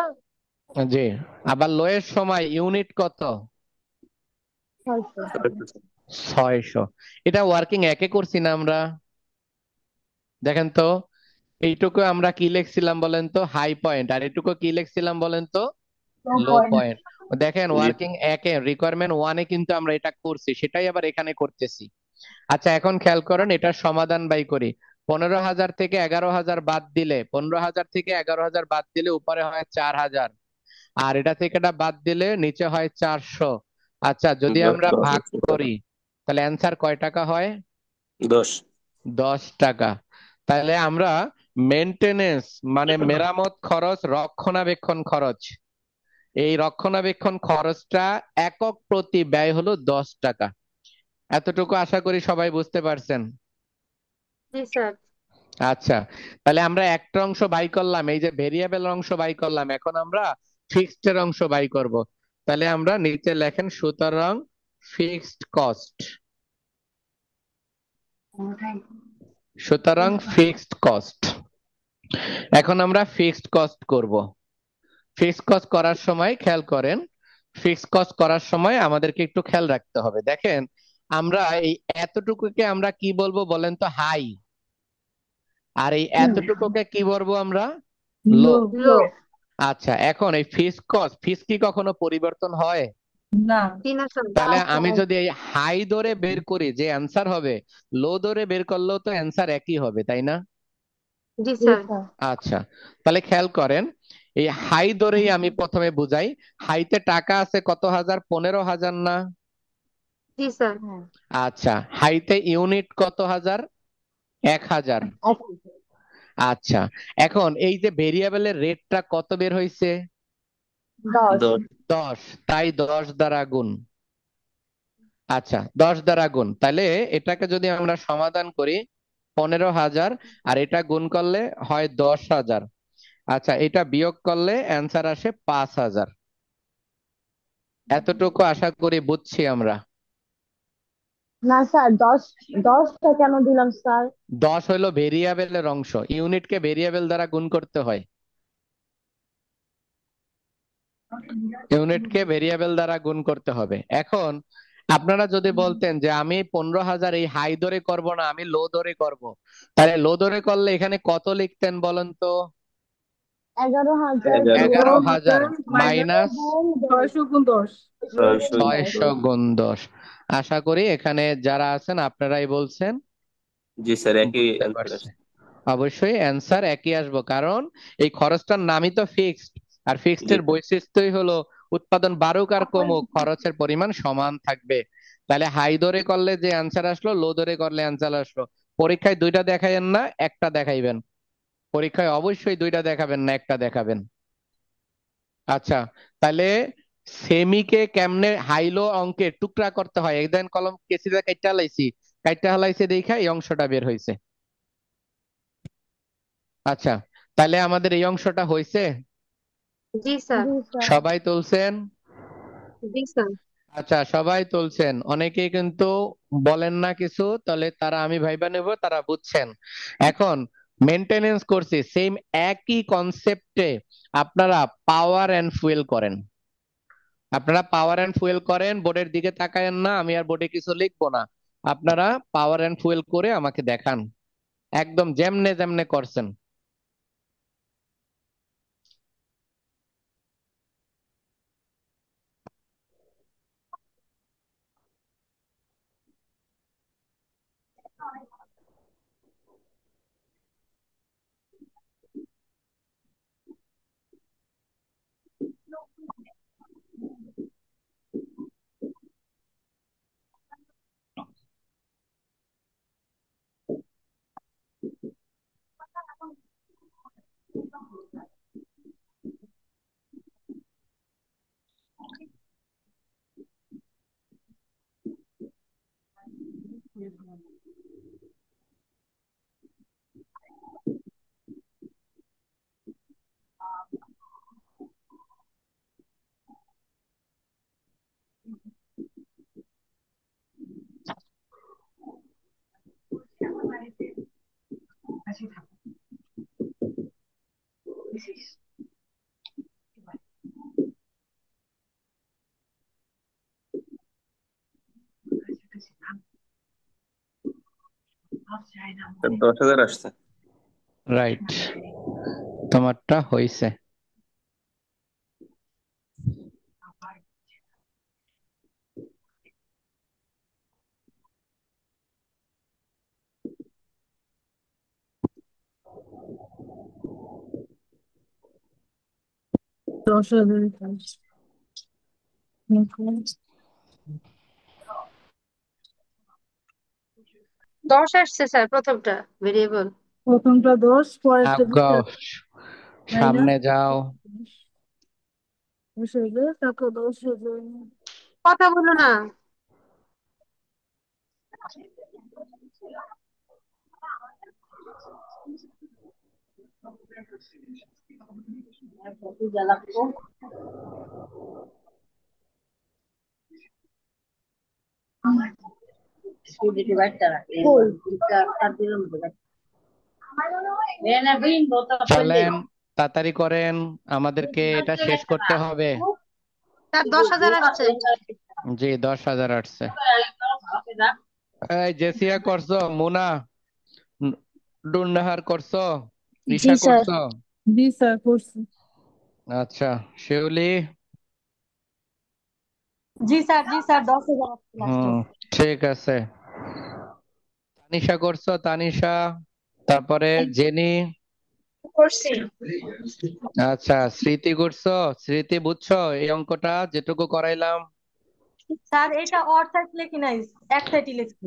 A: জি, আবার লো এর সময় ইউনিট কত?
C: 600।
A: 600। এটা ওয়ার্কিং একে করছি না আমরা? দেখেন তো, এইটুকু আমরা কি লিখছিলাম বলেন তো, হাই পয়েন্ট, আর এটুকু কি লিখছিলাম বলেন তো, লো পয়েন্ট। দেখেন
E: জি
A: ওয়ার্কিং একে রিকোয়ারমেন্ট 1-এ কিন্তু আমরা এটা করছি, সেটাই আবার এখানে করতেছি। আচ্ছা, এখন খেয়াল করেন এটার সমাধান বাই করি। 15,000 থেকে 11,000 বাদ দিলে, 15,000 থেকে 11,000 বাদ দিলে উপরে হয় 4,000, আর এটা থেকে এটা বাদ দিলে নিচে হয় 400। আচ্ছা, যদি আমরা ভাগ করি তাহলে অ্যান্সার কয় টাকা হয়?
E: 10।
A: 10 টাকা। তাহলে আমরা মেনটেনেন্স মানে মেরামত খরচ, রক্ষণাবেক্ষণ খরচ। এই রক্ষণাবেক্ষণ খরচটা একক প্রতি ব্যয় হলো 10 টাকা। এতটুকু আশা করি সবাই বুঝতে পারছেন।
B: জি স্যার।
A: আচ্ছা, তাহলে আমরা একটা অংশ বাই করলাম, এই যে ভেরিয়েবল অংশ বাই করলাম, এখন আমরা ফিক্সড এর অংশ বাই করব। তাহলে আমরা নিচে লেখেন সুতরাং ফিক্সড কস্ট। সুতরাং ফিক্সড কস্ট। এখন আমরা ফিক্সড কস্ট করব। ফিক্সড কস্ট করার সময় খেয়াল করেন, ফিক্সড কস্ট করার সময় আমাদেরকে একটু খেয়াল রাখতে হবে। দেখেন, আমরা এই এতটুকুকে আমরা কি বলবো বলেন তো? হাই। আর এই এতটুকুকে কি বলবো আমরা? লো।
D: লো।
B: লো।
A: আচ্ছা, এখন এই ফিক্সড কস্ট, ফিক্স কি কখনো পরিবর্তন হয়?
D: না।
B: কি না স্যার?
A: তাহলে আমি যদি এই হাই ধরে বের করি, যে অ্যান্সার হবে, লো ধরে বের করলেও তো অ্যান্সার একই হবে, তাই না?
B: জি
C: জি
B: স্যার।
C: স্যার।
A: আচ্ছা, তাহলে খেয়াল করেন, এই হাই ধরেই আমি প্রথমে বুঝাই। হাইতে টাকা আছে কত হাজার? 15,000 না?
B: জি স্যার।
C: হ্যাঁ।
A: আচ্ছা, হাইতে ইউনিট কত হাজার? 1,000। আচ্ছা, এখন এই যে ভেরিয়েবলের রেটটা কত বের হয়েছে?
C: 10।
E: 10।
A: 10। তাই 10 দ্বারা গুণ। আচ্ছা, 10 দ্বারা গুণ। তাহলে এটাকে যদি আমরা সমাধান করি, 15,000 আর এটা গুণ করলে হয় 10,000। আচ্ছা, এটা বিয়োগ করলে অ্যান্সার আসে 5,000। এতটুকু আশা করি বুঝছি আমরা।
C: না স্যার, 10টা কেন দিলাম স্যার?
A: 10 হলো ভেরিয়েবলের অংশ, ইউনিটকে ভেরিয়েবল দ্বারা গুণ করতে হয়। ইউনিটকে ভেরিয়েবল দ্বারা গুণ করতে হবে। এখন আপনারা যদি বলতেন যে আমি 15,000 এই হাই ধরে করব না, আমি লো ধরে করব, তাহলে লো ধরে করলে এখানে কত লিখতেন বলেন তো?
C: 11,000
E: 11,000
A: 11,000
D: মাইনাস
A: মাইনাস
D: 6 × 10।
E: 600।
A: 610। আশা করি এখানে যারা আছেন আপনারাই বলছেন,
E: জি স্যার, একই
A: বুঝতে
E: অ্যান্সার
A: পারছে।
E: আসছে।
A: অবশ্যই অ্যান্সার একই আসবো, কারণ এই খরচটার নামই তো ফিক্সড। আর ফিক্সড
E: জি
A: এর বৈশিষ্ট্যই হলো উৎপাদন বাড়ুক আর কমুক, খরচের পরিমাণ সমান থাকবে। তাহলে হাই ধরে করলে যে অ্যান্সার আসলো, লো ধরে করলে অ্যান্সার আসলো। পরীক্ষায় দুইটা দেখাইবেন না, একটা দেখাইবেন। পরীক্ষায় অবশ্যই দুইটা দেখাবেন না, একটা দেখাবেন। আচ্ছা, তাহলে সেমিকে কেমনে হাইলো অঙ্কে টুকরা করতে হয়, একদিন কলম কেসিটা কাইটা হালাইছি, কাইটা হালাইছে দেখা এই অংশটা বের হয়েছে। আচ্ছা, তাহলে আমাদের এই অংশটা হয়েছে।
B: জি স্যার।
C: জি স্যার।
A: সবাই তুলছেন?
B: জি স্যার।
A: আচ্ছা, সবাই তুলছেন, অনেকেই কিন্তু বলেন না কিছু, তাহলে তারা আমি ভাইবা নেব তারা বুঝছেন। এখন মেনটেনেন্স করছি, সেম একই কনসেপ্টে আপনারা পাওয়ার এন্ড ফুয়েল করেন। আপনারা পাওয়ার এন্ড ফুয়েল করেন, বোর্ডের দিকে তাকায়েন না, আমি আর বোর্ডে কিছু লিখবো না। আপনারা পাওয়ার এন্ড ফুয়েল করে আমাকে দেখান, একদম যেমনে যেমনে করছেন।
E: 10,000 আসছে।
A: রাইট, তোমারটা হইছে।
D: দশ হাজার
B: 10 আসছে স্যার, প্রথমটা ভেরিয়েবল।
D: প্রথমটা 10, পরেরটা
A: আগাও, সামনে
D: মাইনাস
A: যাও।
D: 10 হবে, তারপর 10 হবে।
B: কথা বলো না।
A: চলেন, তাড়াতাড়ি করেন, আমাদেরকে এটা শেষ করতে হবে।
B: স্যার 10,000 আসছে।
A: জি, 10,000 আসছে। এই জেসিয়া করছো, মুনা, ডুন্নাহার করছো,
F: জি
A: ঈশা
F: স্যার।
A: করছো?
D: জি স্যার করছি।
A: আচ্ছা, শিউলি?
G: জি স্যার, জি স্যার, 10,000 আসছে লাস্টে।
A: হুম, ঠিক আছে। তানিশা করছো? তানিশা, তারপরে জেনি।
F: করছি।
A: আচ্ছা, স্মৃতি করছো? স্মৃতি বুঝছো এই অঙ্কটা যেটুকু করাইলাম?
G: স্যার এটা অর সাইড লিখি নাই, এক সাইডই লিখছি।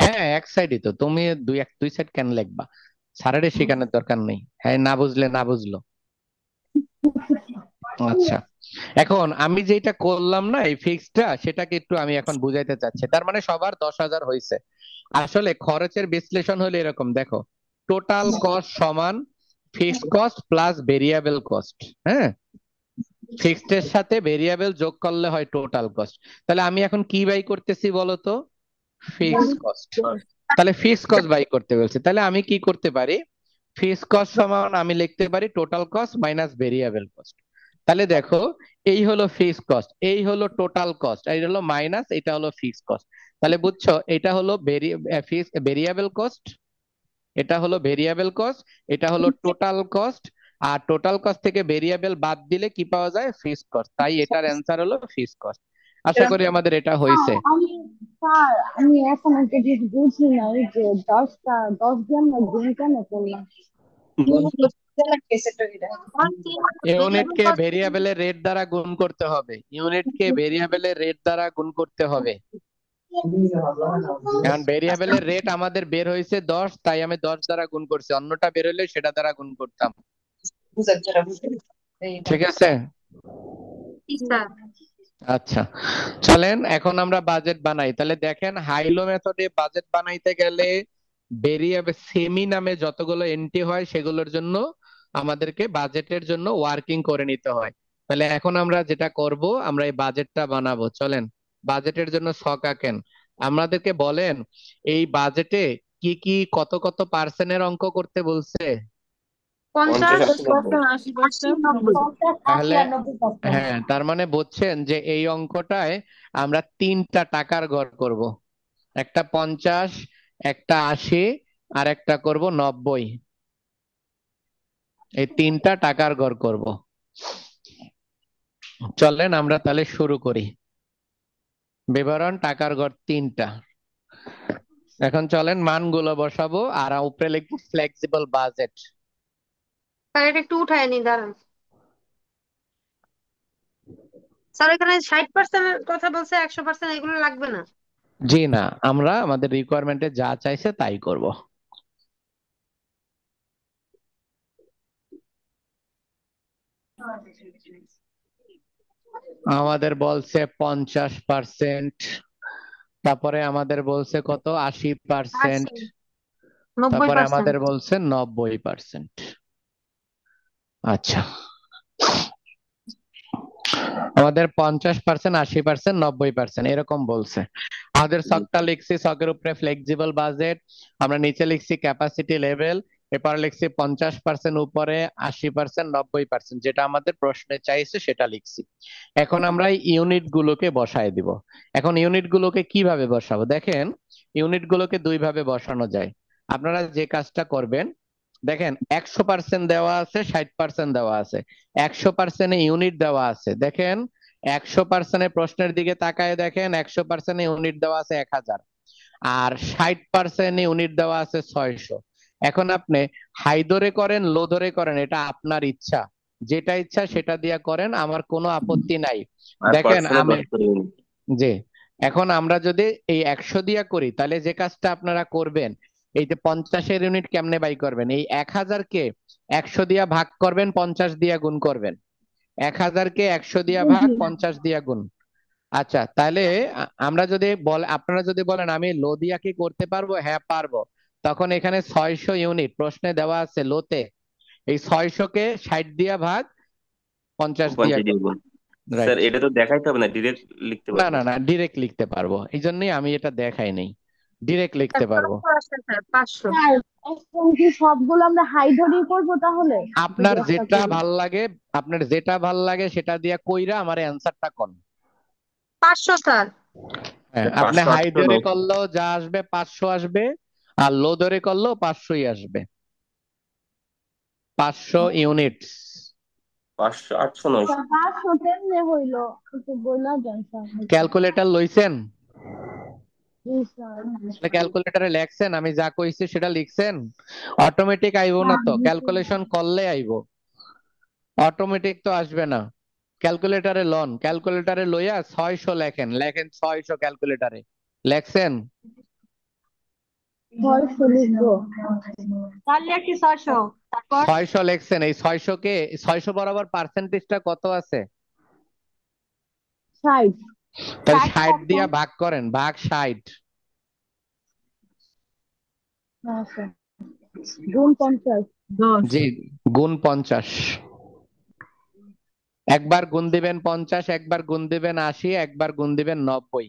A: হ্যাঁ, এক সাইডই তো, তুমি দুই সাইড কেন লিখবা? স্যারের শেখানোর দরকার নেই, হ্যাঁ না বুঝলে না বুঝলো। আচ্ছা, এখন আমি যেটা করলাম না এই ফিক্সটা, সেটাকে একটু আমি এখন বুঝাইতে চাচ্ছি। তার মানে সবার 10,000 হয়েছে। আসলে খরচের বিশ্লেষণ হলো এরকম, দেখো, টোটাল কস্ট সমান fixed cost plus variable cost. হ্যাঁ, ফিক্সড এর সাথে ভেরিয়েবল যোগ করলে হয় টোটাল কস্ট। তাহলে আমি এখন কি বাই করতেছি বলো তো? Fixed cost. তাহলে ফিক্সড কস্ট বাই করতে বলছে, তাহলে আমি কি করতে পারি? ফিক্সড কস্ট সমান আমি লিখতে পারি total cost minus variable cost. তাহলে দেখো, এই হলো ফিক্সড কস্ট, এই হলো টোটাল কস্ট, এই হলো মাইনাস, এটা হলো ফিক্সড কস্ট। তাহলে বুঝছো, এটা হলো ভেরিয়েবল কস্ট, এটা হলো ভেরিয়েবল কস্ট, এটা হলো টোটাল কস্ট। আর টোটাল কস্ট থেকে ভেরিয়েবল বাদ দিলে কি পাওয়া যায়? Fixed cost. তাই এটার অ্যান্সার হলো ফিক্সড কস্ট। আশা করি আমাদের এটা হয়েছে।
C: আমি স্যার, আমি এখন একটা জিনিস বুঝি না, ওই যে 10 দিয়ে আমরা গুণ কেন করলাম?
A: ইউনিটকে ভেরিয়েবলের রেট দ্বারা গুণ করতে হবে, ইউনিটকে ভেরিয়েবলের রেট দ্বারা গুণ করতে হবে। কারণ ভেরিয়েবলের রেট আমাদের বের হয়েছে 10, তাই আমি 10 দ্বারা গুণ করছি, অন্যটা বের হইলে সেটা দ্বারা গুণ করতাম। ঠিক আছে?
B: স্যার
A: আচ্ছা, চলেন এখন আমরা বাজেট বানাই। তাহলে দেখেন, হাইলো মেথডে বাজেট বানাইতে গেলে ভেরিয়েবল সেমি নামে যতগুলো এন্ট্রি হয় সেগুলোর জন্য আমাদেরকে বাজেটের জন্য ওয়ার্কিং করে নিতে হয়। তাহলে এখন আমরা যেটা করব, আমরা এই বাজেটটা বানাবো। চলেন, বাজেটের জন্য ছক আঁকেন। আমাদেরকে বলেন এই বাজেটে কি কি কত কত পার্সেন্টের অঙ্ক করতে বলছে?
E: 50,
B: 50,
E: 80, 90।
B: 80,
D: 80%,
B: 90।
G: 50, 80
A: তাহলে
G: আর 90%।
A: হ্যাঁ, তার মানে বুঝছেন যে এই অঙ্কটায় আমরা তিনটা টাকার গড় করব। একটা 50, একটা 80, আর একটা করব 90। এই তিনটা টাকার গড় করব। চলেন আমরা তাহলে শুরু করি। বিবরণ টাকার গড় তিনটা। এখন চলেন মানগুলো বসাবো আর উপরে লিখবো ফ্লেক্সিবল বাজেট।
B: স্যার এটা একটু উঠায় নি, দাঁড়ান। স্যার এখানে 60% এর কথা বলছে, 100% এগুলো লাগবে না।
A: জি না, আমরা আমাদের রিকোয়ারমেন্টে যা চাইছে তাই করব। আমাদের বলছে 50%, তারপরে আমাদের বলছে কত, 80%,
B: 80, 90%।
A: তারপরে আমাদের বলছে 90%। আচ্ছা, আমাদের 50%, 80%, 90% এরকম বলছে। আমাদের ছকটা লিখছি, ছকের উপরে ফ্লেক্সিবল বাজেট, আমরা নিচে লিখছি ক্যাপাসিটি লেভেল, এরপর লিখছি 50% উপরে, 80%, 90%, যেটা আমাদের প্রশ্নে চাইছে সেটা লিখছি। এখন আমরা ইউনিট গুলোকে বসায় দিব। এখন ইউনিট গুলোকে কিভাবে বসাবো? দেখেন, ইউনিট গুলোকে দুই ভাবে বসানো যায়। আপনারা যে কাজটা করবেন, দেখেন 100% দেওয়া আছে, 60% দেওয়া আছে, 100% ইউনিট দেওয়া আছে। দেখেন 100% প্রশ্নের দিকে তাকায় দেখেন, 100% ইউনিট দেওয়া আছে 1000, আর 60% ইউনিট দেওয়া আছে 600। এখন আপনি হাই ধরে করেন, লো ধরে করেন, এটা আপনার ইচ্ছা, যেটা ইচ্ছা সেটা দিয়া করেন, আমার কোনো আপত্তি নাই।
E: আর
A: দেখেন
E: পার্সেন্টে
A: আমি,
E: 10 করে ইউনিট।
A: জি, এখন আমরা যদি এই 100 দিয়া করি তাহলে যে কাজটা আপনারা করবেন, এই যে 50-এর ইউনিট কেমনে বাই করবেন, এই 1000-কে 100 দিয়া ভাগ করবেন, 50 দিয়া গুণ করবেন। 1000-কে 100 দিয়া ভাগ, 50 দিয়া গুণ। আচ্ছা, তাহলে আমরা যদি আপনারা যদি বলেন আমি লো দিয়া কি করতে পারবো, হ্যাঁ পারবো, তখন এখানে 600 ইউনিট প্রশ্নে দেওয়া আছে লোতে, এই 600-কে 60 দিয়া ভাগ, 50 দিয়া
E: 50
A: গুণ।
E: দিয়ে গুণ। Sir
A: right.
E: এটা তো দেখাইতে হবে না, ডিরেক্ট লিখতে
A: না
E: পারবো।
A: না না, ডিরেক্ট লিখতে পারবো, এই জন্যই আমি এটা দেখাই নাই, ডিরেক্ট
F: স্যার
A: লিখতে পারবো।
F: 500 আসছে স্যার, 500।
C: স্যার এখন কি সবগুলো আমরা হাই ধরেই করবো তাহলে, যদি
A: আপনার
C: একটা
A: যেটা
C: করি?
A: ভাল লাগে, আপনার যেটা ভাল লাগে সেটা দিয়া কইরা আমার অ্যান্সারটা কোন।
F: 500 স্যার।
A: হ্যাঁ, আপনি
E: 500,
A: হাই
E: 800
A: ধরে
E: নয়।
A: করলেও যা আসবে 500 আসবে, আর লো ধরে করলেও 500ই আসবে। 500 ইউনিটস।
E: 500, 800, 900।
C: স্যার 500 কেমনে হইলো, একটু বইলা দেন স্যার আমাকে।
A: ক্যালকুলেটর লইছেন?
C: জি স্যার।
A: ক্যালকুলেটরে লেখছেন, আমি যা কইছি সেটা লিখছেন? অটোমেটিক আইবো না তো, ক্যালকুলেশন করলে আইবো, অটোমেটিক তো আসবে না। ক্যালকুলেটরে লন, ক্যালকুলেটরে লইয়া 600 লেখেন, লেখেন 600 ক্যালকুলেটরে লেখছেন?
C: 600 লিখবো।
G: তাহলে একটি 600, তারপর
A: 600 লেখছেন, এই 600-কে 600 বরাবর পার্সেন্টেজটা কত আছে?
C: 60।
A: তাহলে
C: 60
A: 60 দিয়া ভাগ করেন, ভাগ 60।
C: হ্যাঁ স্যার, গুণ 50।
D: 10
A: জি, গুণ 50। একবার গুণ দিবেন 50, একবার গুণ দিবেন 80, একবার গুণ দিবেন 90।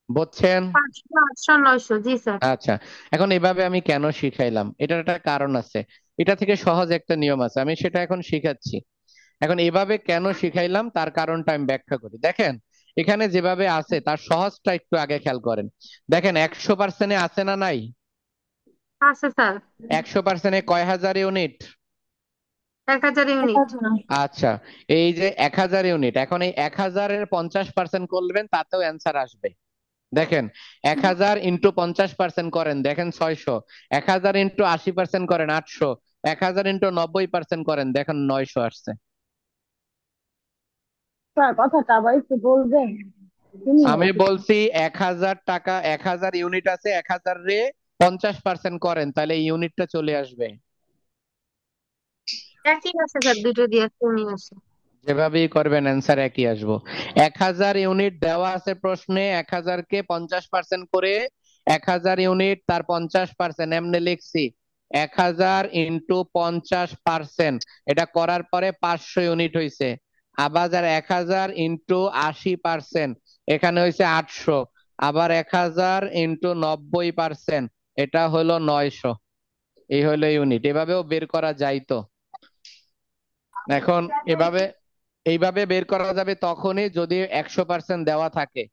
A: বুঝছেন?
F: 500, 800, 900, জি স্যার।
A: আচ্ছা, এখন এভাবে আমি কেন শিখাইলাম, এটার একটা কারণ আছে। এটা থেকে সহজ একটা নিয়ম আছে, আমি সেটা এখন শিখাচ্ছি। এখন এভাবে কেন শিখাইলাম তার কারণটা আমি ব্যাখ্যা করি। দেখেন, এখানে যেভাবে আছে তার সহজটা একটু আগে খেয়াল করেন। দেখেন 100%-এ আছে না নাই?
F: আছে স্যার।
A: 100%-এ কয় হাজার ইউনিট?
F: 1000 ইউনিট।
A: আচ্ছা, এই যে 1000 ইউনিট, এখন এই 1000-এর 50% করবেন, তাতেও অ্যান্সার আসবে। দেখেন, 1000 ইন্টু 50% করেন, দেখেন 600। 1000 ইন্টু 80% করেন, 800। 1000 ইন্টু 90% করেন, দেখেন 900 আসছে।
C: স্যার কথাটা আবার একটু বলবেন? শুনি নাই
A: আমি
C: কিছু।
A: বলছি 1000 টাকা, 1000 ইউনিট আছে, 1000 রে 50% করেন, তাহলে এই ইউনিটটা চলে আসবে।
F: একই আছে স্যার, দুটো দিয়ে সেমই আছে।
A: যেভাবেই করবেন অ্যান্সার একই আসবো। 1000 ইউনিট দেওয়া আছে প্রশ্নে, 1000-কে 50% করে 1000 ইউনিট তার 50% এমনি লিখছি। 1000 ইন্টু 50%, এটা করার পরে 500 ইউনিট হয়েছে। আবার 1000 ইন্টু 80%, এখানে হয়েছে 800। আবার 1000 ইন্টু 90%, এটা হলো 900। এই হলো ইউনিট, এভাবেও বের করা যায় তো। এখন এভাবে এইভাবে বের করা যাবে তখনই যদি 100% দেওয়া থাকে।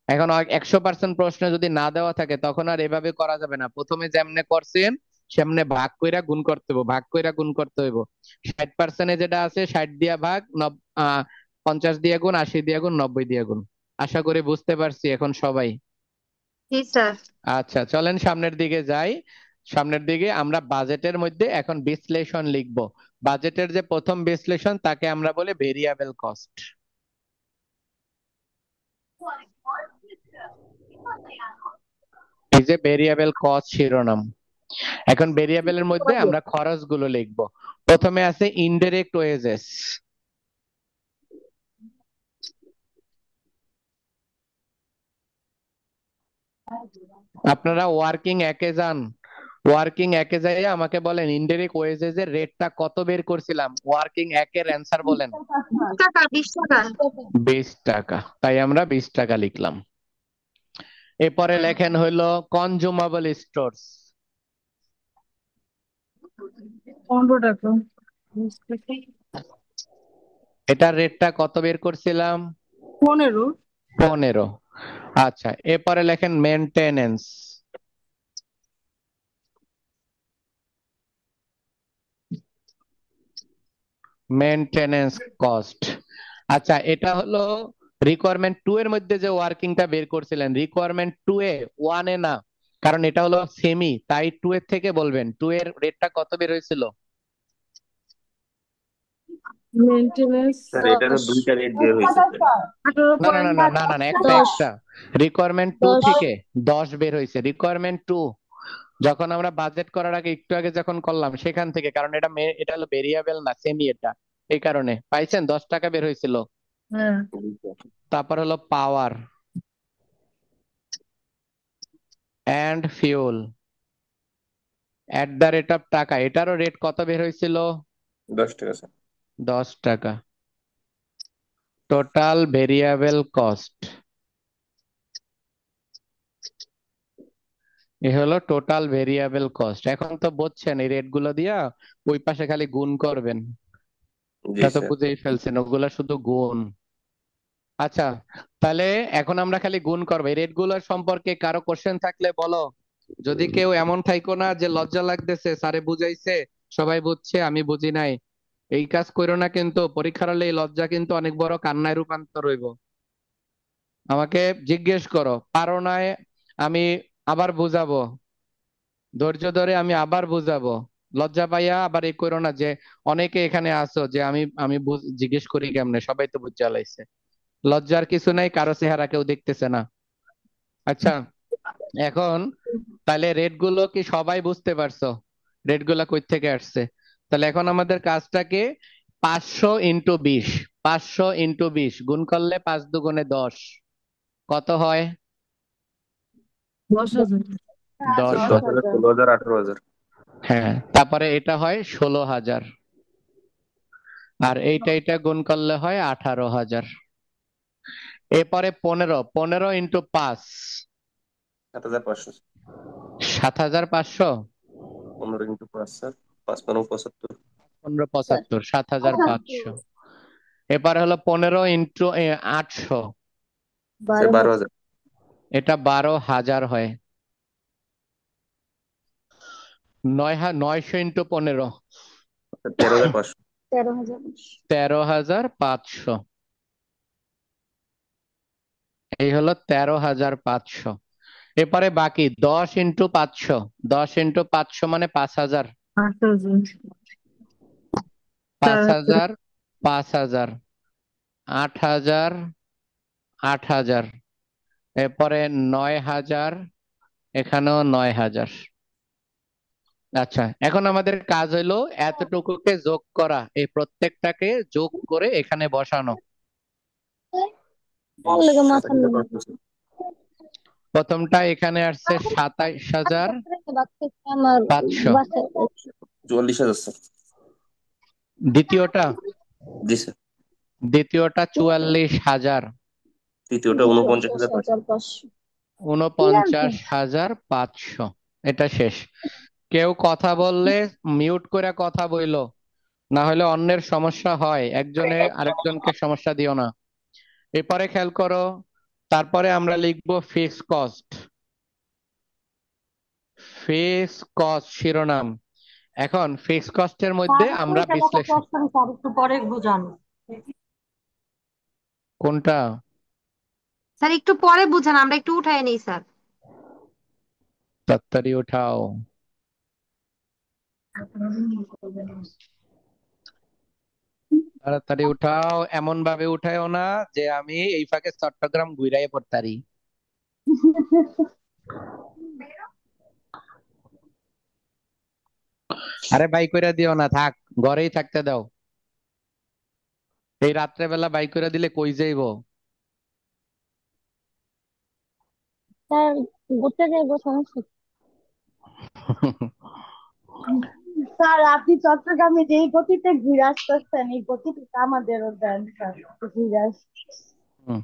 A: এখন 100% প্রশ্ন যদি না দেওয়া থাকে তখন আর এভাবে করা যাবে না, প্রথমে যেমনে করছেন সেমনে ভাগ কইরা গুণ করতে হইব, ভাগ কইরা গুণ করতে হইব। 60%-এ যেটা আছে 60 দিয়া ভাগ, 50 দিয়া গুণ, 80 দিয়া গুণ, 90 দিয়া গুণ। আশা করি বুঝতে পারছি এখন সবাই।
F: জি স্যার।
A: আচ্ছা, চলেন সামনের দিকে যাই। সামনের দিকে আমরা বাজেটের মধ্যে এখন বিশ্লেষণ লিখব। বাজেটের যে প্রথম বিশ্লেষণ তাকে আমরা বলি ভেরিয়েবল কস্ট। এই যে ভেরিয়েবল কস্ট শিরোনাম। এখন ভেরিয়েবলের মধ্যে আমরা খরচগুলো লিখব। প্রথমে আছে ইনডিরেক্ট ওয়েজেস। আপনারা ওয়ার্কিং একে যান, ওয়ার্কিং একে যাই আমাকে বলেন ইনডিরেক্ট ওয়েজেস এর রেটটা কত বের করছিলাম, ওয়ার্কিং একের অ্যান্সার বলেন।
F: 20 টাকা, 20 টাকা।
A: 20 টাকা, তাই আমরা 20 টাকা লিখলাম। এরপরে লেখেন হইলো কনজুমেবল স্টোরস।
D: 15 টাকা।
A: এটার রেটটা কত বের করছিলাম?
D: 15।
A: 15। আচ্ছা, এরপরে লেখেন মেনটেনেন্স। Maintenance cost. আচ্ছা, এটা হলো রিকোয়ারমেন্ট 2 এর মধ্যে যে ওয়ার্কিংটা বের করছিলেন, রিকোয়ারমেন্ট 2 এ, 1 এ না, কারণ এটা হলো সেমি, তাই 2 এর থেকে বলবেন। 2 এর রেটটা কত বের হয়েছিল?
D: মেনটেনেন্স
E: স্যার এটারও
F: 10
E: দুইটা রেট বের হয়েছে স্যার।
D: 18
A: না না না একটা
F: 10
A: একটা রিকোয়ারমেন্ট টু
F: 10
A: থেকে 10 বের হয়েছে রিকোয়ারমেন্ট টু যখন আমরা বাজেট করার আগে একটু আগে যখন করলাম সেখান থেকে, কারণ এটা হলো ভেরিয়েবল না সেমি, এটা এই কারণে পাইছেন 10 টাকা বের হয়েছিল।
D: হ্যাঁ
A: তারপর হলো power and fuel at the rate of টাকা, এটারও রেট কত বের হয়েছিল?
E: 10 টাকা স্যার।
A: 10 টাকা। টোটাল ভেরিয়েবল কস্ট, এ হলো টোটাল ভেরিয়েবল কস্ট। এখন তো বুঝছেন এই রেট গুলো দিয়া ওই পাশে খালি গুণ করবেন,
E: জি
A: তা তো
E: স্যার।
A: বুঝেই ফেলছেন ওগুলা শুধু গুণ। আচ্ছা, তাহলে এখন আমরা খালি গুণ করবো। এই রেট গুলোর সম্পর্কে কারো কোশ্চেন থাকলে বলো। যদি কেউ এমন থাইকো না যে লজ্জা লাগতেছে, স্যারে বুঝাইছে সবাই বুঝছে আমি বুঝি নাই, এই কাজ করো না, কিন্তু পরীক্ষার হলে এই লজ্জা কিন্তু অনেক বড় কান্নায় রূপান্তর হইব। আমাকে জিজ্ঞেস করো, পারো নাই আমি আবার বুঝাবো, ধৈর্য ধরে আমি আবার বুঝাবো। লজ্জা পাইয়া আবার এই করো না যে অনেকে এখানে আসো যে আমি জিজ্ঞেস করি কেমনে, সবাই তো বুঝা লাইছে। লজ্জার কিছু নাই, কারো চেহারা কেউ দেখতেছে না। আচ্ছা, এখন তাহলে রেট গুলো কি সবাই বুঝতে পারছো? রেট গুলা কই থেকে আসছে? তাহলে এখন আমাদের কাজটাকে 500 × 20, 500 × 20 গুণ করলে 5×2 = 10 কত হয়?
D: 10,000
A: 10
E: স্যার
A: হয়।
E: 10,000, 16,000, 18,000।
A: হ্যাঁ, তারপরে এটা হয় 16,000, আর এইটা গুণ করলে হয় 18,000। এরপরে 15, 15 × 5
E: 7,500।
A: 7,500।
E: 15 × 5 স্যার, 5×5 = 75।
A: 15×75 7,500। এবারে হলো 15 × 800,
E: স্যার
F: 12,000
E: 12,000।
A: এটা 12,000 হয়। 900 × 15
E: স্যার 13,500।
F: 13,000
A: 13,500। এই হলো 13,500। এরপরে বাকি 10 × 500, 10 × 500 মানে 5,000।
D: 8,000
A: 5,000, 5,000, 8,000, 8,000। এরপরে 9,000, এখানেও 9,000। আচ্ছা, এখন আমাদের কাজ হলো এতটুকুকে যোগ করা, এই প্রত্যেকটাকে যোগ করে এখানে বসানো।
F: তার লেগে মাথা
E: 27,000
F: নেই।
E: পাঁচশো স্যার।
A: প্রথমটা এখানে আসছে 27,500।
F: আমার বাসায়
E: 44,000 স্যার।
A: দ্বিতীয়টা
E: জি স্যার।
A: দ্বিতীয়টা 44,000।
E: তৃতীয়টা 49,500।
F: 50,500
A: 49,500। এটা শেষ। কেউ কথা বললে মিউট করে কথা বইলো, না হলে অন্যের সমস্যা হয়, একজনে আরেকজনকে সমস্যা দিও না। এরপরে খেয়াল করো, তারপরে আমরা লিখবো ফিক্স কস্ট। ফিক্স কস্ট শিরোনাম। এখন ফিক্স কস্টের মধ্যে
G: স্যার
A: আমরা
G: ওইটা লেখা
A: বিশ্লেষণ।
G: কষ্ট স্যার একটু পরে বুঝান।
A: কোনটা?
B: স্যার একটু পরে বুঝান, আমরা একটু উঠায় নেই স্যার।
A: তাড়াতাড়ি উঠাও, তাড়াতাড়ি উঠাও। এমন ভাবে উঠায়ও না যে আমি এই ফাঁকে চট্টগ্রাম ঘুরাইয়া পড়তারি। আরে বাই কইরা দিও না, থাক, ঘরেই থাকতে দাও। এই রাত্রে বেলা বাই কইরা দিলে কই যাইবো?
F: স্যার ঘুরতে যাইবো, সমস্যা কি?
C: স্যার আপনি চট্টগ্রামে যেই গতিতে ঘুরে আসতেছেন এই গতিতে আমাদেরও দেন স্যার, একটু ঘুরে আসতে।
A: হুম,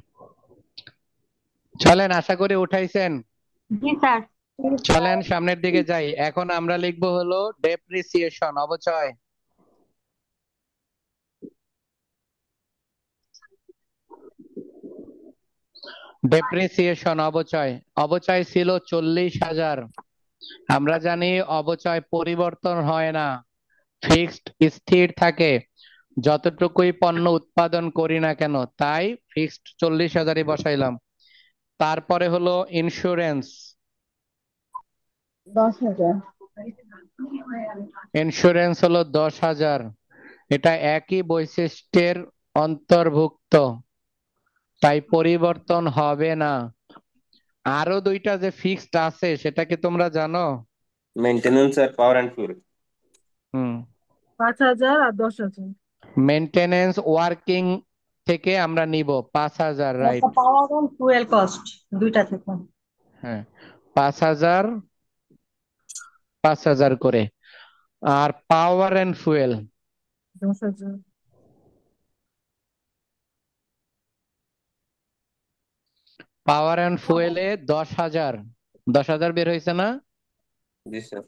A: চলেন, আশা করি উঠাইছেন।
G: জি স্যার।
A: চলেন সামনের দিকে যাই। এখন আমরা লিখবো হলো ডেপ্রিসিয়েশন, অবচয়। ডেপ্রিসিয়েশন অবচয়, অবচয় ছিল 40,000। আমরা জানি অবচয় পরিবর্তন হয় না, ফিক্সড স্থির থাকে যতটুকুই পণ্য উৎপাদন করি না কেন, তাই ফিক্সড 40,000ই বসাইলাম। তারপরে হলো ইন্স্যুরেন্স।
C: 10,000।
A: ইন্স্যুরেন্স হলো 10,000। এটা একই বৈশিষ্ট্যের অন্তর্ভুক্ত, তাই পরিবর্তন হবে না। আরো দুইটা যে ফিক্সড আছে সেটা কি তোমরা জানো?
E: মেইনটেনেন্স আর পাওয়ার অ্যান্ড ফুয়েল।
A: হুম।
D: 5,000 আর 10,000।
A: মেইনটেনেন্স ওয়ার্কিং থেকে আমরা নিব 5,000, রাইট?
G: পাওয়ার এবং ফুয়েল কস্ট দুইটা থেকে।
A: হ্যাঁ, 5,000 5,000 করে। আর power and fuel
D: 10,000।
A: Power and ফুয়েলে 10,000 10,000 বের হয়েছে না?
E: জি sir.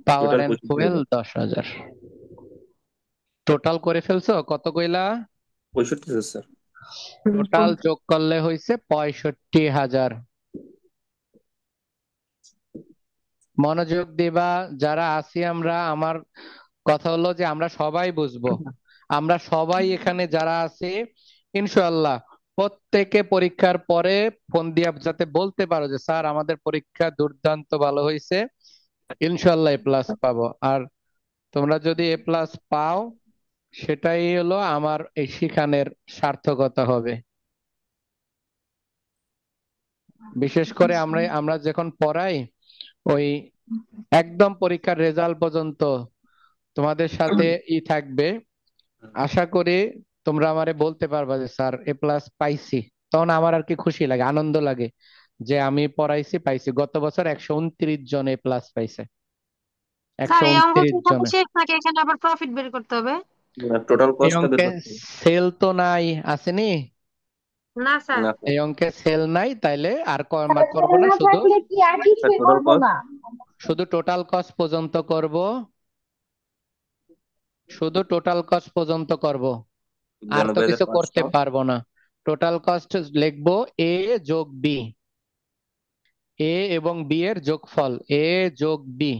A: Power
E: total
A: and
E: 25,000।
A: Fuel 10,000 total করে ফেলছো? কত কইলা?
E: 65,000 স্যার।
A: টোটাল যোগ করলে হয়েছে 65,000। মনোযোগ দিবা যারা আছি আমরা। আমার কথা হলো যে আমরা সবাই বুঝবো, আমরা সবাই এখানে যারা আছি ইনশাআল্লাহ প্রত্যেকে পরীক্ষার পরে ফোন দিয়ে যাতে বলতে পারো যে স্যার আমাদের পরীক্ষা দুর্দান্ত ভালো হয়েছে, ইনশাআল্লাহ এ প্লাস পাবো। আর তোমরা যদি এ প্লাস পাও সেটাই হলো আমার এই শিখানের সার্থকতা হবে। বিশেষ করে আমরা আমরা যখন পড়াই ওই একদম পরীক্ষার রেজাল্ট পর্যন্ত তোমাদের সাথে থাকবে। আশা করি তোমরা আমারে বলতে পারবা যে স্যার এ প্লাস পাইছি, তখন আমার আর কি খুশি লাগে, আনন্দ লাগে যে আমি পড়াইছি পাইছি। গত বছর 129 জন এ প্লাস পাইছে,
B: স্যার এই অঙ্ক
A: 129
B: কি এখানে
A: জনে।
B: শেষ নাকি এখানে আবার প্রফিট বের করতে হবে?
E: টোটাল
A: এই
E: কস্টটা বের
A: অঙ্কে
E: করতে হবে।
A: সেল তো নাই, আসেনি?
B: না স্যার।
E: না স্যার।
A: এই অঙ্কে সেল নাই, তাইলে আর
C: স্যার
A: করব
C: সেল
A: না,
C: না
A: শুধু
C: থাকলে কি আর
E: স্যার
C: কিছুই
E: টোটাল
C: করবো
E: কস্ট
C: না?
A: শুধু টোটাল কস্ট পর্যন্ত করব, শুধু টোটাল কস্ট পর্যন্ত করব, আর তো কিছু করতে
E: 92,500।
A: পারবো না। টোটাল কস্ট লিখবো এ যোগ বি, এ এবং বি এর যোগফল, এ যোগ বি,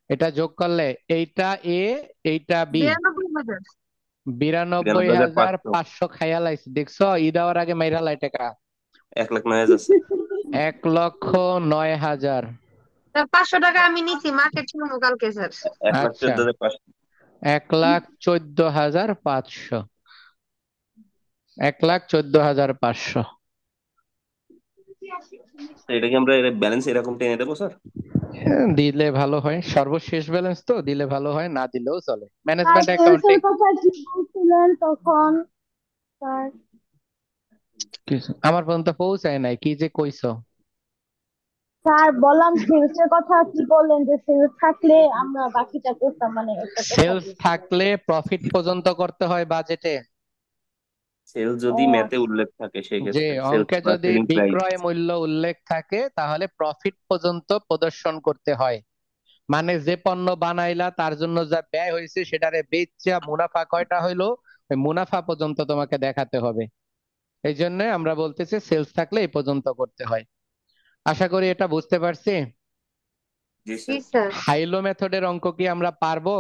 A: এটা যোগ করলে এইটা এ এইটা বি।
B: 92,000।
E: 92,500।
A: 92,500 খাইয়া লাইছি, দেখছো? ঈদ হওয়ার আগে মাইরা লাই টাকা।
E: 1,09,000 স্যার।
A: 1,09,000।
B: স্যার 500 টাকা আমি নিছি মার্কেট শুনবো কালকে স্যার।
A: আচ্ছা,
E: 1,14,500।
A: 1,14,500। 1,14,500।
E: এটা কি আমরা ব্যালেন্স এরকম টেনে দেবো স্যার?
A: হ্যাঁ, দিলে ভালো হয়, সর্বশেষ ব্যালেন্স তো দিলে ভালো হয়, না দিলেও চলে।
C: আর
A: ম্যানেজমেন্ট
C: সেলসের
A: অ্যাকাউন্টিং
C: কথা কি বলছিলেন তখন স্যার?
A: আমার পর্যন্ত পৌঁছায় নাই, কি যে কইছো।
C: স্যার বললাম সেলসের কথা কি বললেন যে সেলস থাকলে আমরা বাকিটা করতাম, মানে একটা কথা
A: সেলস
C: বলছিলেন।
A: থাকলে প্রফিট পর্যন্ত করতে হয় বাজেটে।
E: সেল
C: ও
E: যদি ম্যাথে উল্লেখ থাকে সেই
A: যে
E: ক্ষেত্রে সেলস
A: অঙ্কে
E: বা
A: যদি
E: সেলিং প্রাইস।
A: বিক্রয় মূল্য উল্লেখ থাকে তাহলে প্রফিট পর্যন্ত প্রদর্শন করতে হয়। মানে যে পণ্য বানাইলা তার জন্য যা ব্যয় হয়েছে সেটারে বেচা মুনাফা কয়টা হইলো, ওই মুনাফা পর্যন্ত তোমাকে দেখাতে হবে। এই জন্য আমরা বলতেছি সেলস থাকলে এই পর্যন্ত করতে হয়। আশা করি এটা বুঝতে পারছি।
E: জি
B: জি
E: স্যার।
B: স্যার।
A: হাইলো মেথডের অঙ্ক কি আমরা পারবো?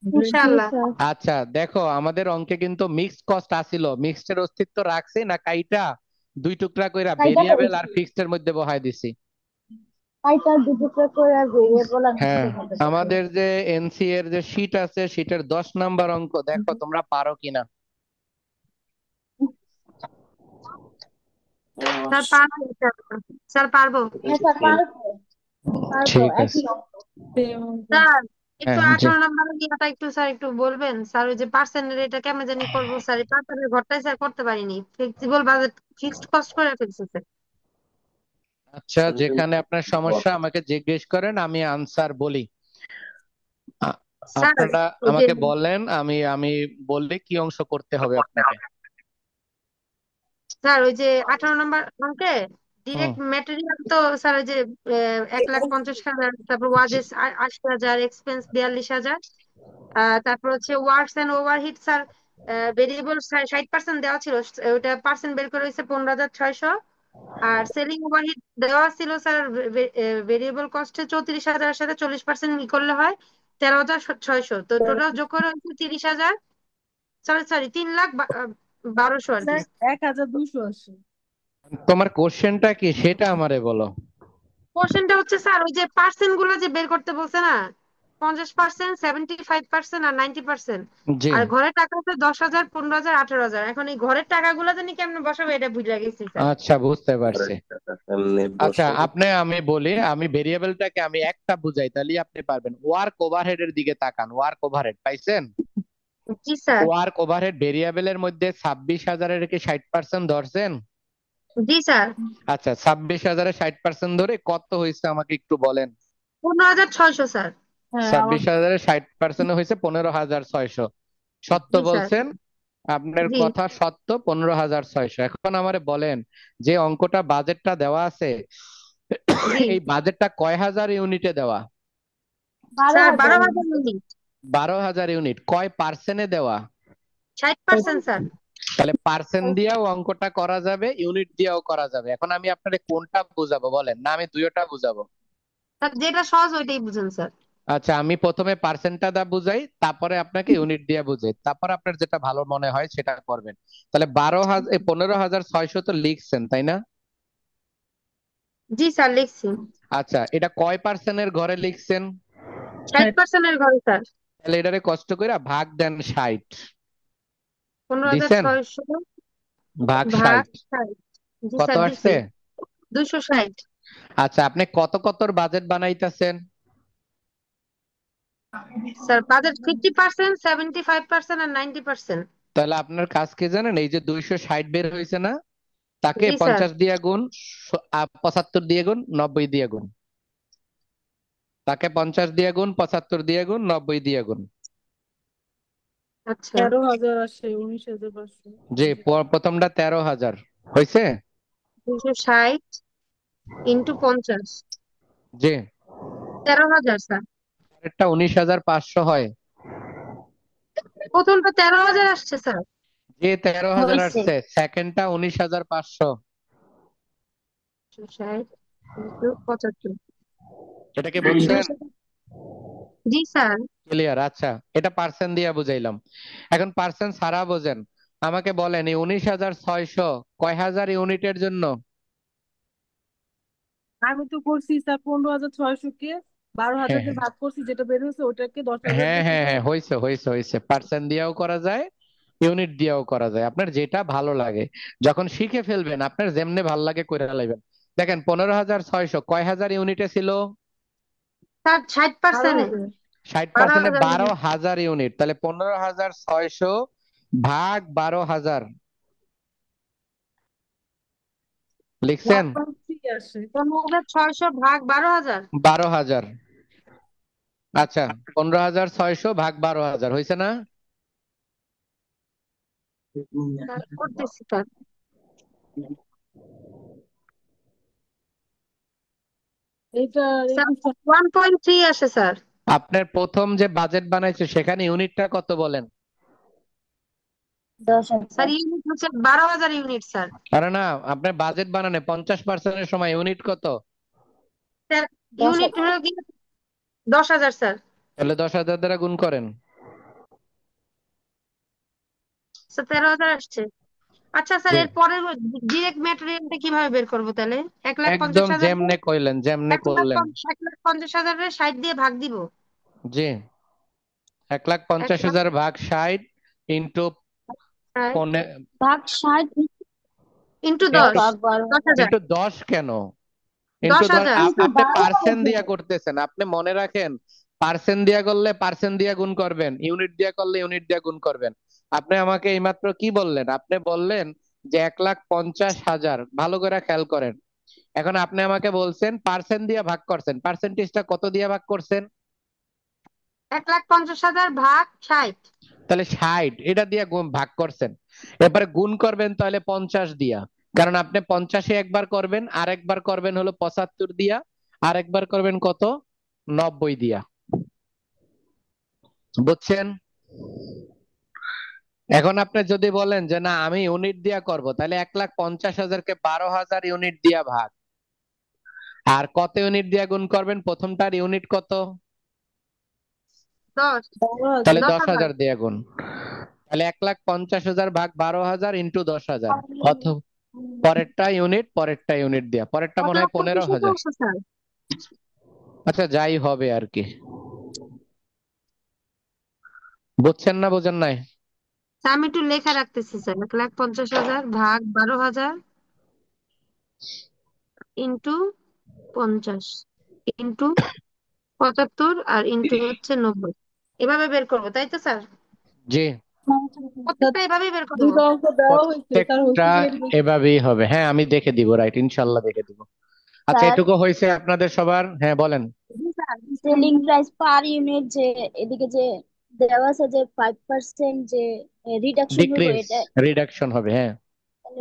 C: জি
B: ইনশাআল্লাহ।
C: স্যার।
A: আচ্ছা দেখো, আমাদের অঙ্কে কিন্তু মিক্সড কস্ট আসিল, মিক্সড এর অস্তিত্ব রাখছে না, কাইটা দুই টুকরা কইরা
C: কাইটা
A: ভেরিয়েবল আর
C: ফেলছি,
A: ফিক্সড এর মধ্যে বহাই দিছি।
C: কাইটা দুটো করে ভেরিয়েবল আর
A: হ্যাঁ,
C: ফিক্সড মধ্যে করতে
A: আমাদের যে এনসি এর যে শীট আছে শীটের 10 নাম্বার অঙ্ক, দেখো তোমরা পারো কিনা।
B: স্যার পারবো ইনশাআল্লাহ। স্যার পারবো।
C: হ্যাঁ স্যার পারবো, পারবো
A: ঠিক আছে।
C: একই অঙ্ক।
B: স্যার একটু
A: হ্যাঁ, যে
B: 18 নম্বরের ইয়েটা একটু স্যার একটু বলবেন স্যার, ওই যে পার্সেন্টের এটা কেমন জানি করবো স্যার, এই পার্সেন্টের ঘরটাই স্যার করতে পারিনি, ফ্লেক্সিবল বাজেট ফিক্সড কস্ট করে ফেলছি স্যার।
A: আচ্ছা, যেখানে আপনার সমস্যা আমাকে জিজ্ঞেস করেন, আমি আনসার বলি। আ-
B: স্যার
A: আপনারা
B: ওই যে
A: আমাকে বলেন, আমি আমি বললে কি অংশ করতে হবে আপনাকে।
B: স্যার ওই যে 18 নম্বর অঙ্কে
A: হুম।
B: ডিরেক্ট ম্যাটেরিয়াল তো স্যার ওই যে 1,50,000, তারপর ওয়াজেস 80,000, এক্সপেন্স 42,000, তারপর হচ্ছে works and overhead sir variable 60% দেওয়া ছিল, ওইটা পার্সেন্ট বের করে হয়েছে 15,600। আর সেলিং ওভারহিট দেওয়া ছিল স্যার ভেরিয়েবল কস্টে 34,000 সাথে 40% ই করলে হয় 13,600, তো টোটাল যোগ করে হচ্ছে 30,000, সরি সরি 3,12,000 আর কি।
D: 1,280।
A: তোমার কোশ্চেনটা কি সেটা আমারে বলো।
B: কোশ্চেনটা হচ্ছে স্যার ওই যে পার্সেন্ট গুলো যে বের করতে বলছে না, 50%, 75% আর 90%।
A: জি।
B: আর ঘরের টাকা হচ্ছে 10,000, 15,000, 18,000। এখন এই ঘরের টাকাগুলো জানি কেমনে বসাবো এটা বুঝে গেছি স্যার।
A: আচ্ছা, বুঝতে
E: ঘরের
A: পারছি।
E: টাকা কেমনে
A: আচ্ছা,
E: বসাবো?
A: আমি বলি, আমি ভেরিয়েবলটাকে আমি একটা বুঝাই, তাহলে আপনি পারবেন। ওয়ার্ক ওভারহেড এর দিকে তাকান। ওয়ার্ক ওভারহেড পাইছেন?
B: জি স্যার।
A: ওয়ার্ক ওভারহেড ভেরিয়েবলের মধ্যে 26,000-এর কি 60% ধরছেন?
B: জি স্যার।
A: আচ্ছা, 26,000-এর 60% ধরে কত হয়েছে আমাকে একটু বলেন।
B: 15,600 স্যার।
D: হ্যাঁ আমার
A: 26,000-এর 60% হয়েছে 15,600। সত্য
B: জি স্যার।
A: বলছেন? আপনার
B: জি
A: কথা সত্য, 15,600। এখন আমারে বলেন, যে অঙ্কটা বাজেটটা দেওয়া আছে,
B: জি
A: এই বাজেটটা কয় হাজার ইউনিটে দেওয়া?
C: 12
B: স্যার।
C: হাজার
B: 12,000 ইউনিট।
A: 12,000 ইউনিট। কয় পার্সেন্টে দেওয়া?
B: 60% স্যার।
A: তাহলে পার্সেন্ট দিয়েও অঙ্কটা করা যাবে, ইউনিট দিয়েও করা যাবে। এখন আমি আপনাদের কোনটা বুঝাবো বলেন, না আমি দুইটা বুঝাবো?
B: স্যার যেটা সহজ ওইটাই বুঝুন স্যার।
A: আচ্ছা, আমি প্রথমে পার্সেন্টটা দা বুঝাই, তারপরে আপনাকে ইউনিট দিয়ে বুঝাই, তারপর আপনার যেটা ভালো মনে হয় সেটা করবেন। তাহলে 15,600 তো লিখছেন, তাই না?
B: জি স্যার লিখছি।
A: আচ্ছা, এটা কয় পার্সেন্টের ঘরে লিখছেন?
B: 60% এর ঘরে স্যার।
A: তাহলে এটারে কষ্ট করে ভাগ দেন 60। দিছেন?
B: 15,600
A: ভাগ
B: ভাগ
A: 60
B: 60। জি
A: কত
B: স্যার দিছি।
A: আসছে?
B: 260।
A: আচ্ছা, আপনি কত কতর বাজেট বানাইতেছেন?
B: স্যার বাজেট 50%, 75% আর 90%।
A: তাহলে আপনার কাজ কি জানেন? এই যে 260 বের হয়েছে না, তাকে
B: জি স্যার।
A: 50 দিয়ে গুণ, 75 দিয়ে গুণ, 90 দিয়ে গুণ। তাকে 50 দিয়ে গুণ, 75 দিয়ে গুণ, 90 দিয়ে গুণ।
B: আচ্ছা।
D: 13,000 আসে, 19,500।
A: জি, প্রথমটা 13,000 হয়েছে।
B: 260 ইন্টু 50।
A: জি।
B: 13,000 স্যার।
A: এটা 19,500 হয়।
B: প্রথমটা 13,000 আসছে স্যার।
A: জি, 13,000
B: হয়েছে।
A: আসছে। সেকেন্ডটা 19,500।
B: 260 ইন্টু 75।
A: এটা কি বুঝছেন?
B: জি স্যার।
A: ক্লিয়ার? আচ্ছা, এটা পার্সেন্ট দিয়ে বুঝাইলাম। এখন পার্সেন্ট ছাড়া বোঝেন। আমাকে বলেন, এই 19,600 কয় হাজার ইউনিটের জন্য?
D: আমি তো করছি স্যার 15,600 কে 12,000
A: হ্যাঁ,
D: দিয়ে
A: হ্যাঁ,
D: ভাগ করছি, যেটা বের হয়েছে ওটাকে 10,000
A: হ্যাঁ,
D: দিয়ে
A: হ্যাঁ, হ্যাঁ, হয়েছে, হয়েছে, হয়েছে। পার্সেন্ট দিয়েও করা যায়, ইউনিট দিয়েও করা যায়, আপনার যেটা ভালো লাগে। যখন শিখে ফেলবেন, আপনার যেমনে ভালো লাগে করে লাইবেন। দেখেন, 15,600 কয় হাজার ইউনিটে ছিল?
B: স্যার 60%-এ
D: 12,000।
A: 60%-এ
B: 12,000
A: 12,000 ইউনিট। তাহলে 15,600 ভাগ 12,000 লিখছেন?
D: 1.3 আসে।
B: 15,600 ভাগ 12,000।
A: 12,000। আচ্ছা, 15,600 ভাগ 12,000 হয়েছে না?
B: স্যার করতেছি স্যার।
D: এটা
B: স্যার
D: 21
B: 1.3 আসে স্যার।
A: আপনার প্রথম যে বাজেট বানাইছে সেখানে ইউনিটটা কত বলেন?
C: 10,000।
B: স্যার ইউনিট হচ্ছে 12,000 ইউনিট স্যার।
A: আরে না, আপনার বাজেট বানানে 50%-এর সময় ইউনিট কত?
B: স্যার
C: 10,000।
B: ইউনিট হলো কি 10,000 স্যার।
A: তাহলে 10,000 দ্বারা গুণ করেন।
B: স্যার 13,000 আসছে। আচ্ছা স্যার
A: জি,
B: এর পরের ডিরেক্ট ম্যাটেরিয়ালটা কিভাবে বের করবো তাহলে? এক লাখ পঞ্চাশ
A: একদম
B: হাজার
A: যেমনে কইলেন, যেমনে করলেন।
B: 1,50,000 60 দিয়ে ভাগ দিব।
A: জি, 1,50,000 ভাগ 60 ইন্টু
B: 1,50,000
A: 10
C: ভাগ 60
B: ইন্টু
A: ইন্টু
B: 10।
C: ভাগ 12।
B: 10,000।
A: ইন্টু 10 কেন? ইন্টু 10
B: 10,000
C: কিন্তু
A: আপনি
C: 12,000
A: পার্সেন্ট দিয়া করতেছেন, আপনি মনে রাখেন। পার্সেন্ট দিয়া করলে পার্সেন্ট দিয়া গুণ করবেন, ইউনিট দিয়া করলে ইউনিট দিয়া গুণ করবেন। আপনি আমাকে এইমাত্র কি বললেন? আপনি বললেন যে 1,50,000। ভালো করে খেয়াল করেন। এখন আপনি আমাকে বলছেন পার্সেন্ট দিয়া ভাগ করছেন, পার্সেন্টেজটা কত দিয়া ভাগ করছেন?
B: 1,50,000 ভাগ 60।
A: তাহলে 60 এটা দিয়া ভাগ করছেন। এরপরে গুণ করবেন তাহলে 50 দিয়া, কারণ আপনি 50-এ একবার করবেন, আর একবার করবেন হলো 75 দিয়া, আর একবার করবেন কত? 90 দিয়া। বুঝছেন? এখন আপনি যদি বলেন যে না আমি ইউনিট দিয়া করব, তাহলে 1,50,000-কে 12,000 ইউনিট দিয়া ভাগ, আর কত ইউনিট দিয়া গুণ করবেন? প্রথমটার ইউনিট কত?
B: 10।
A: তাহলে
D: 12,000।
B: 10,000।
A: 10,000 দিয়া গুণ। তাহলে 1,50,000 ভাগ 12,000 ইন্টু 10,000। অথ পরেরটা ইউনিট, পরেরটা ইউনিট দিয়া, পরেরটা
B: কত
A: মনে হয়
B: লক্ষ
A: 15,000।
B: আসছে স্যার?
A: আচ্ছা, যাই হবে আর কি। বুঝছেন না বোঝেন নাই?
B: স্যার, আমি একটু লেখা রাখতেছি স্যার। 1,50,000 ভাগ 12,000 ইন্টু 50 ইন্টু 75 আর ইন্টু হচ্ছে 90, এভাবে বের করবো তাই তো স্যার?
A: জি,
D: স্যার,
B: প্রত্যেকটা এভাবেই বের করবো?
D: দুইটা অঙ্ক দেওয়া হয়েছে স্যার, হয়েছে
A: প্রত্যেকটা
D: কি এটা দেখি।
A: এভাবেই হবে। হ্যাঁ, আমি দেখে দিব, রাইট, ইনশাল্লাহ দেখে দিব। আচ্ছা,
H: স্যার
A: এটুকু হয়েছে আপনাদের সবার? হ্যাঁ বলেন।
H: সেলিং প্রাইস পার ইউনিট যে এদিকে যে দেওয়া আছে যে 5% যে রিডাকশন হইব,
A: ডিক্রিজ,
H: এটা
A: রিডাকশন হবে, হ্যাঁ।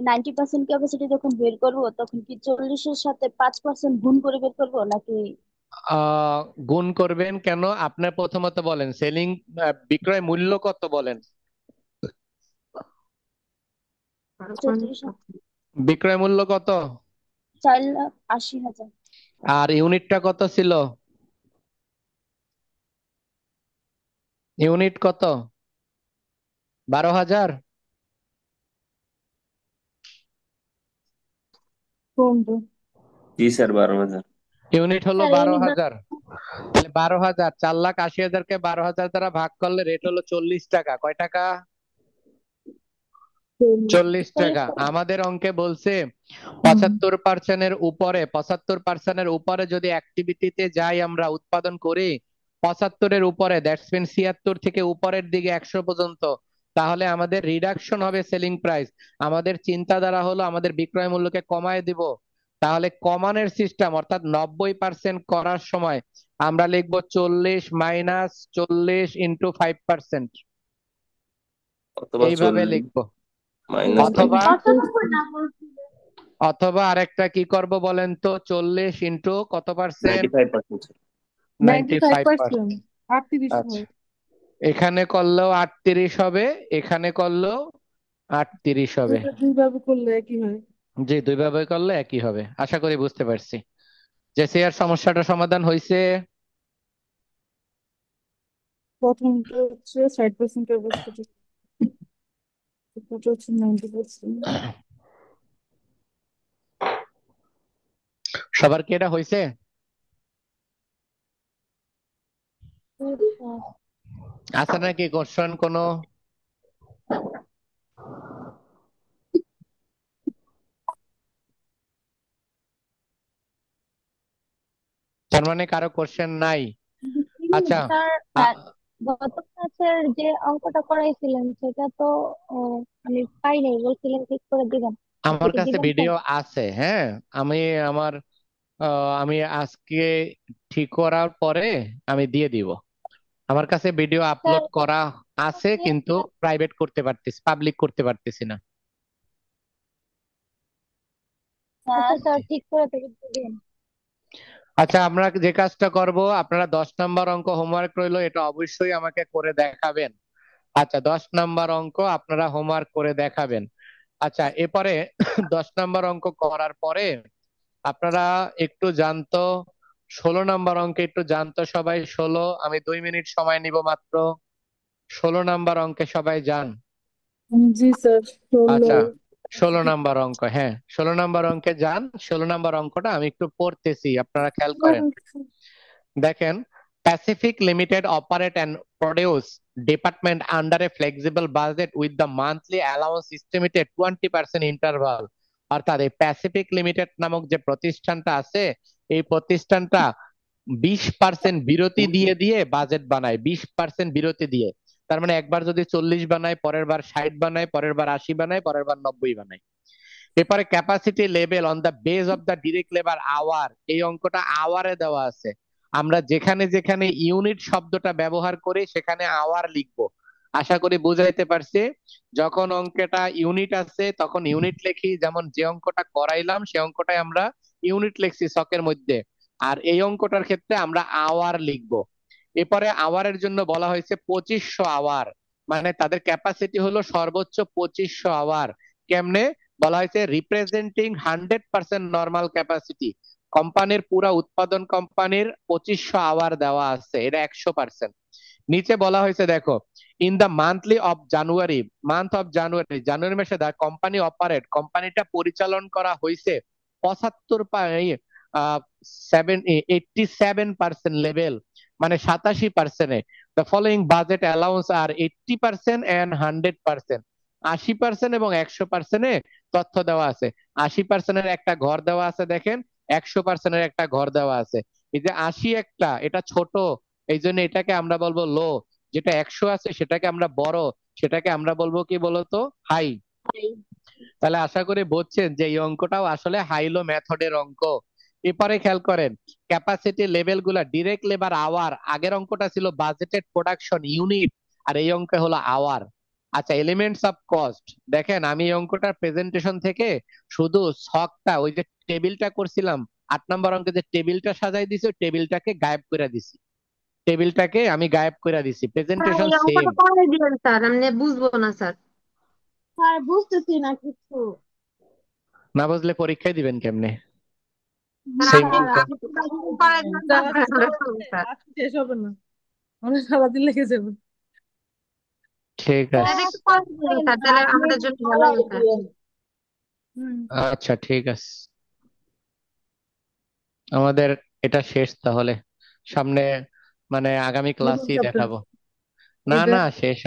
H: 90% ক্যাপাসিটি যখন বের করব তখন কি 40-এর সাথে 5% গুণ করে বের করবো নাকি?
A: আহ গুণ করবেন কেন? আপনার প্রথমত বলেন সেলিং বিক্রয় মূল্য কত বলেন?
H: 34,
A: বিক্রয় মূল্য কত?
H: 4,80,000।
A: আর ইউনিটটা কত ছিল? ইউনিট কত? 12,000।
D: কোনটা?
E: জি স্যার, 12,000।
A: ইউনিট হলো
H: স্যার
A: বারো
H: ইউনিট
A: হাজার তাহলে 12,000, 4,80,000-কে 12,000 দ্বারা ভাগ করলে রেট হলো 40 টাকা। কয় টাকা? 40
H: 40
A: টাকা।
H: টাকা।
A: আমাদের অঙ্কে বলছে
D: হুম।
A: 75%-এর উপরে যদি অ্যাক্টিভিটিতে যাই, আমরা উৎপাদন করি 75-এর উপরে, দ্যাটস মিন 76 থেকে উপরের দিকে 100 পর্যন্ত, তাহলে আমাদের রিডাকশন হবে সেলিং প্রাইস। আমাদের চিন্তাধারা হলো আমাদের বিক্রয় মূল্যকে কমায় দিব। তাহলে কমানোর সিস্টেম, অর্থাৎ 90% করার সময় আমরা লিখবো 40 মাইনাস 40 ইন্টু 5%,
E: অথবা
A: এইভাবে
E: 40
A: লিখবো।
E: মাইনাস
A: অথবা
C: 95 না বলছিল।
A: অথবা আরেকটা কি করব বলেন তো, 40 ইন্টু কত পার্সেন্ট?
E: 95%।
A: 95%।
D: 95%, 38
A: আচ্ছা,
D: হয়।
A: এখানে করলেও 38 হবে, এখানে করলেও 38 হবে।
D: দুইটা দুইভাবে করলে একই হয়।
A: জি, দুইভাবে করলে একই হবে। আশা করি বুঝতে পারছি। জেসিয়ার সমস্যাটা সমাধান হয়েছে?
D: প্রথমটা হচ্ছে 60% ক্যাপাসিটি, এটা হচ্ছে 90%।
A: সবার কি এটা হয়েছে? আছে নাকি কোশ্চেন কোনো? তার মানে কারো কোশ্চেন নাই? আচ্ছা,
H: স্যার,
A: আ-
H: গত ক্লাসের যে অঙ্কটা করাইছিলেন সেটা তো আমি পাই নাই, বলছিলেন ঠিক করে দিবেন। আপনি
A: আমার
H: কি
A: কাছে
H: দিবেন স্যার?
A: ভিডিও আছে, হ্যাঁ। আমি আমার আমি আজকে ঠিক করার পরে আমি দিয়ে দিব। আমার কাছে ভিডিও
H: স্যার
A: আপলোড করা আছে, কিন্তু প্রাইভেট করতে পারতেছি, পাবলিক করতে পারতেছি না।
H: আচ্ছা স্যার, ঠিক করে দিবেন।
A: আচ্ছা, আমরা যে কাজটা করব, আপনারা 10 নম্বর অঙ্ক হোমওয়ার্ক রইলো, এটা অবশ্যই আমাকে করে দেখাবেন। আচ্ছা, 10 নম্বর অঙ্ক আপনারা হোমওয়ার্ক করে দেখাবেন। আচ্ছা, এরপরে 10 নম্বর অঙ্ক করার পরে আপনারা একটু জানতো 16 নম্বর অঙ্কে একটু জানতো সবাই। 16, আমি 2 মিনিট সময় নিব মাত্র। 16 নম্বর অঙ্কে সবাই যান।
D: জি স্যার, 16।
A: আচ্ছা, 16 নম্বর অঙ্ক, হ্যাঁ 16 নম্বর অঙ্কে যান। 16 নম্বর অঙ্কটা আমি একটু পড়তেছি, আপনারা খেয়াল করেন। দেখেন, Pacific Limited operate and produce department under a flexible budget with the monthly allowance estimated 20% interval। অর্থাৎ এই প্যাসিফিক লিমিটেড নামক যে প্রতিষ্ঠানটা আছে, এই প্রতিষ্ঠানটা 20% বিরতি দিয়ে দিয়ে বাজেট বানায়, 20% বিরতি দিয়ে। তার মানে একবার যদি 40 বানায়, পরের বার 60 বানায়, পরের বার 80 বানায়, পরের বার 90 বানায়। এরপরে capacity level on the base of the direct labour hour, এই অঙ্কটা আওয়ারে দেওয়া আছে। আমরা যেখানে যেখানে ইউনিট শব্দটা ব্যবহার করি সেখানে আওয়ার লিখবো। আশা করি বুঝাইতে পারছি। যখন অঙ্কটা ইউনিট আছে তখন ইউনিট লিখি, যেমন যে অঙ্কটা করাইলাম সে অঙ্কটাই আমরা ইউনিট লিখছি ছকের মধ্যে। আর এই অঙ্কটার ক্ষেত্রে আমরা আওয়ার লিখবো। এরপরে আওয়ারের জন্য বলা হয়েছে 2500 আওয়ার, মানে তাদের ক্যাপাসিটি হলো সর্বোচ্চ 2500 আওয়ার। কেমনে? বলা হয়েছে রিপ্রেজেন্টিং 100% নর্মাল ক্যাপাসিটি। কোম্পানির পুরা উৎপাদন কোম্পানির 2500 আওয়ার দেওয়া আছে, এটা 100%। নিচে বলা হয়েছে দেখো, in the monthly of January, month of January, জানুয়ারি মাসে দা কোম্পানি অপারেট, কোম্পানিটা পরিচালন করা হয়েছে 75 87% লেভেল মানে 87%। দ্য ফলোইং বাজেট অ্যালাউন্স আর 80% এন্ড 100%। 80% এবং 100%-এ তথ্য দেওয়া আছে। 80%-এর একটা ঘর দেওয়া আছে দেখেন, 100%-এর একটা ঘর দেওয়া আছে। এই যে 80 একটা, এটা ছোট, এই জন্য এটাকে আমরা বলবো লো। যেটা 100 আছে সেটাকে আমরা বড়, সেটাকে আমরা বলবো কি বলতো, হাই। তাহলে আশা করি বুঝছেন যে এই অঙ্কটাও আসলে হাইলো মেথডের অঙ্ক। এরপরে খেয়াল করেন, ক্যাপাসিটি লেভেল গুলা ডিরেক্ট লেবার আওয়ার, আগের অঙ্কটা ছিল বাজেটেড প্রোডাকশন ইউনিট, আর এই অঙ্ক হলো আওয়ার। আচ্ছা, এলিমেন্টস অফ কস্ট, দেখেন আমি এই অঙ্কটার প্রেজেন্টেশন থেকে শুধু ছকটা, ওই যে টেবিলটা করছিলাম 8 নম্বর অঙ্কে যে টেবিলটা সাজাই দিছি, ওই টেবিলটাকে গায়েব করে দিছি, টেবিলটাকে আমি গায়েব করে দিছি,
B: স্যার
A: প্রেজেন্টেশন
B: এই
A: সেম।
B: অঙ্কটা পরে দিবেন স্যার, আমি বুঝবো না স্যার।
C: স্যার বুঝতেছি না কিছু।
A: না বুঝলে পরীক্ষায় দিবেন কেমনে
B: স্যার
A: সেম
B: আপনি
A: অঙ্ক?
B: আপনি পরে দিবেন,
D: স্যার
B: তারপরে
D: আজকে
B: আমরা
D: পড়াতে
B: করবো স্যার।
D: আজকে শেষ হবে না, অনেক সারাদিন লেগে যাবে।
A: ঠিক
B: স্যার
A: আছে।
B: এটা একটু পরে দিবেন স্যার, তাহলে
C: আপনি
B: আমাদের জন্য ভালো
C: পড়াই
B: হবে স্যার।
C: দিয়েন।
D: হুম।
A: আচ্ছা ঠিক আছে, আমাদের এটা শেষ তাহলে, সামনে মানে আগামী
D: নতুন
A: ক্লাসেই
D: চ্যাপ্টার
A: দেখাবো। না
D: এটা
A: না, শেষ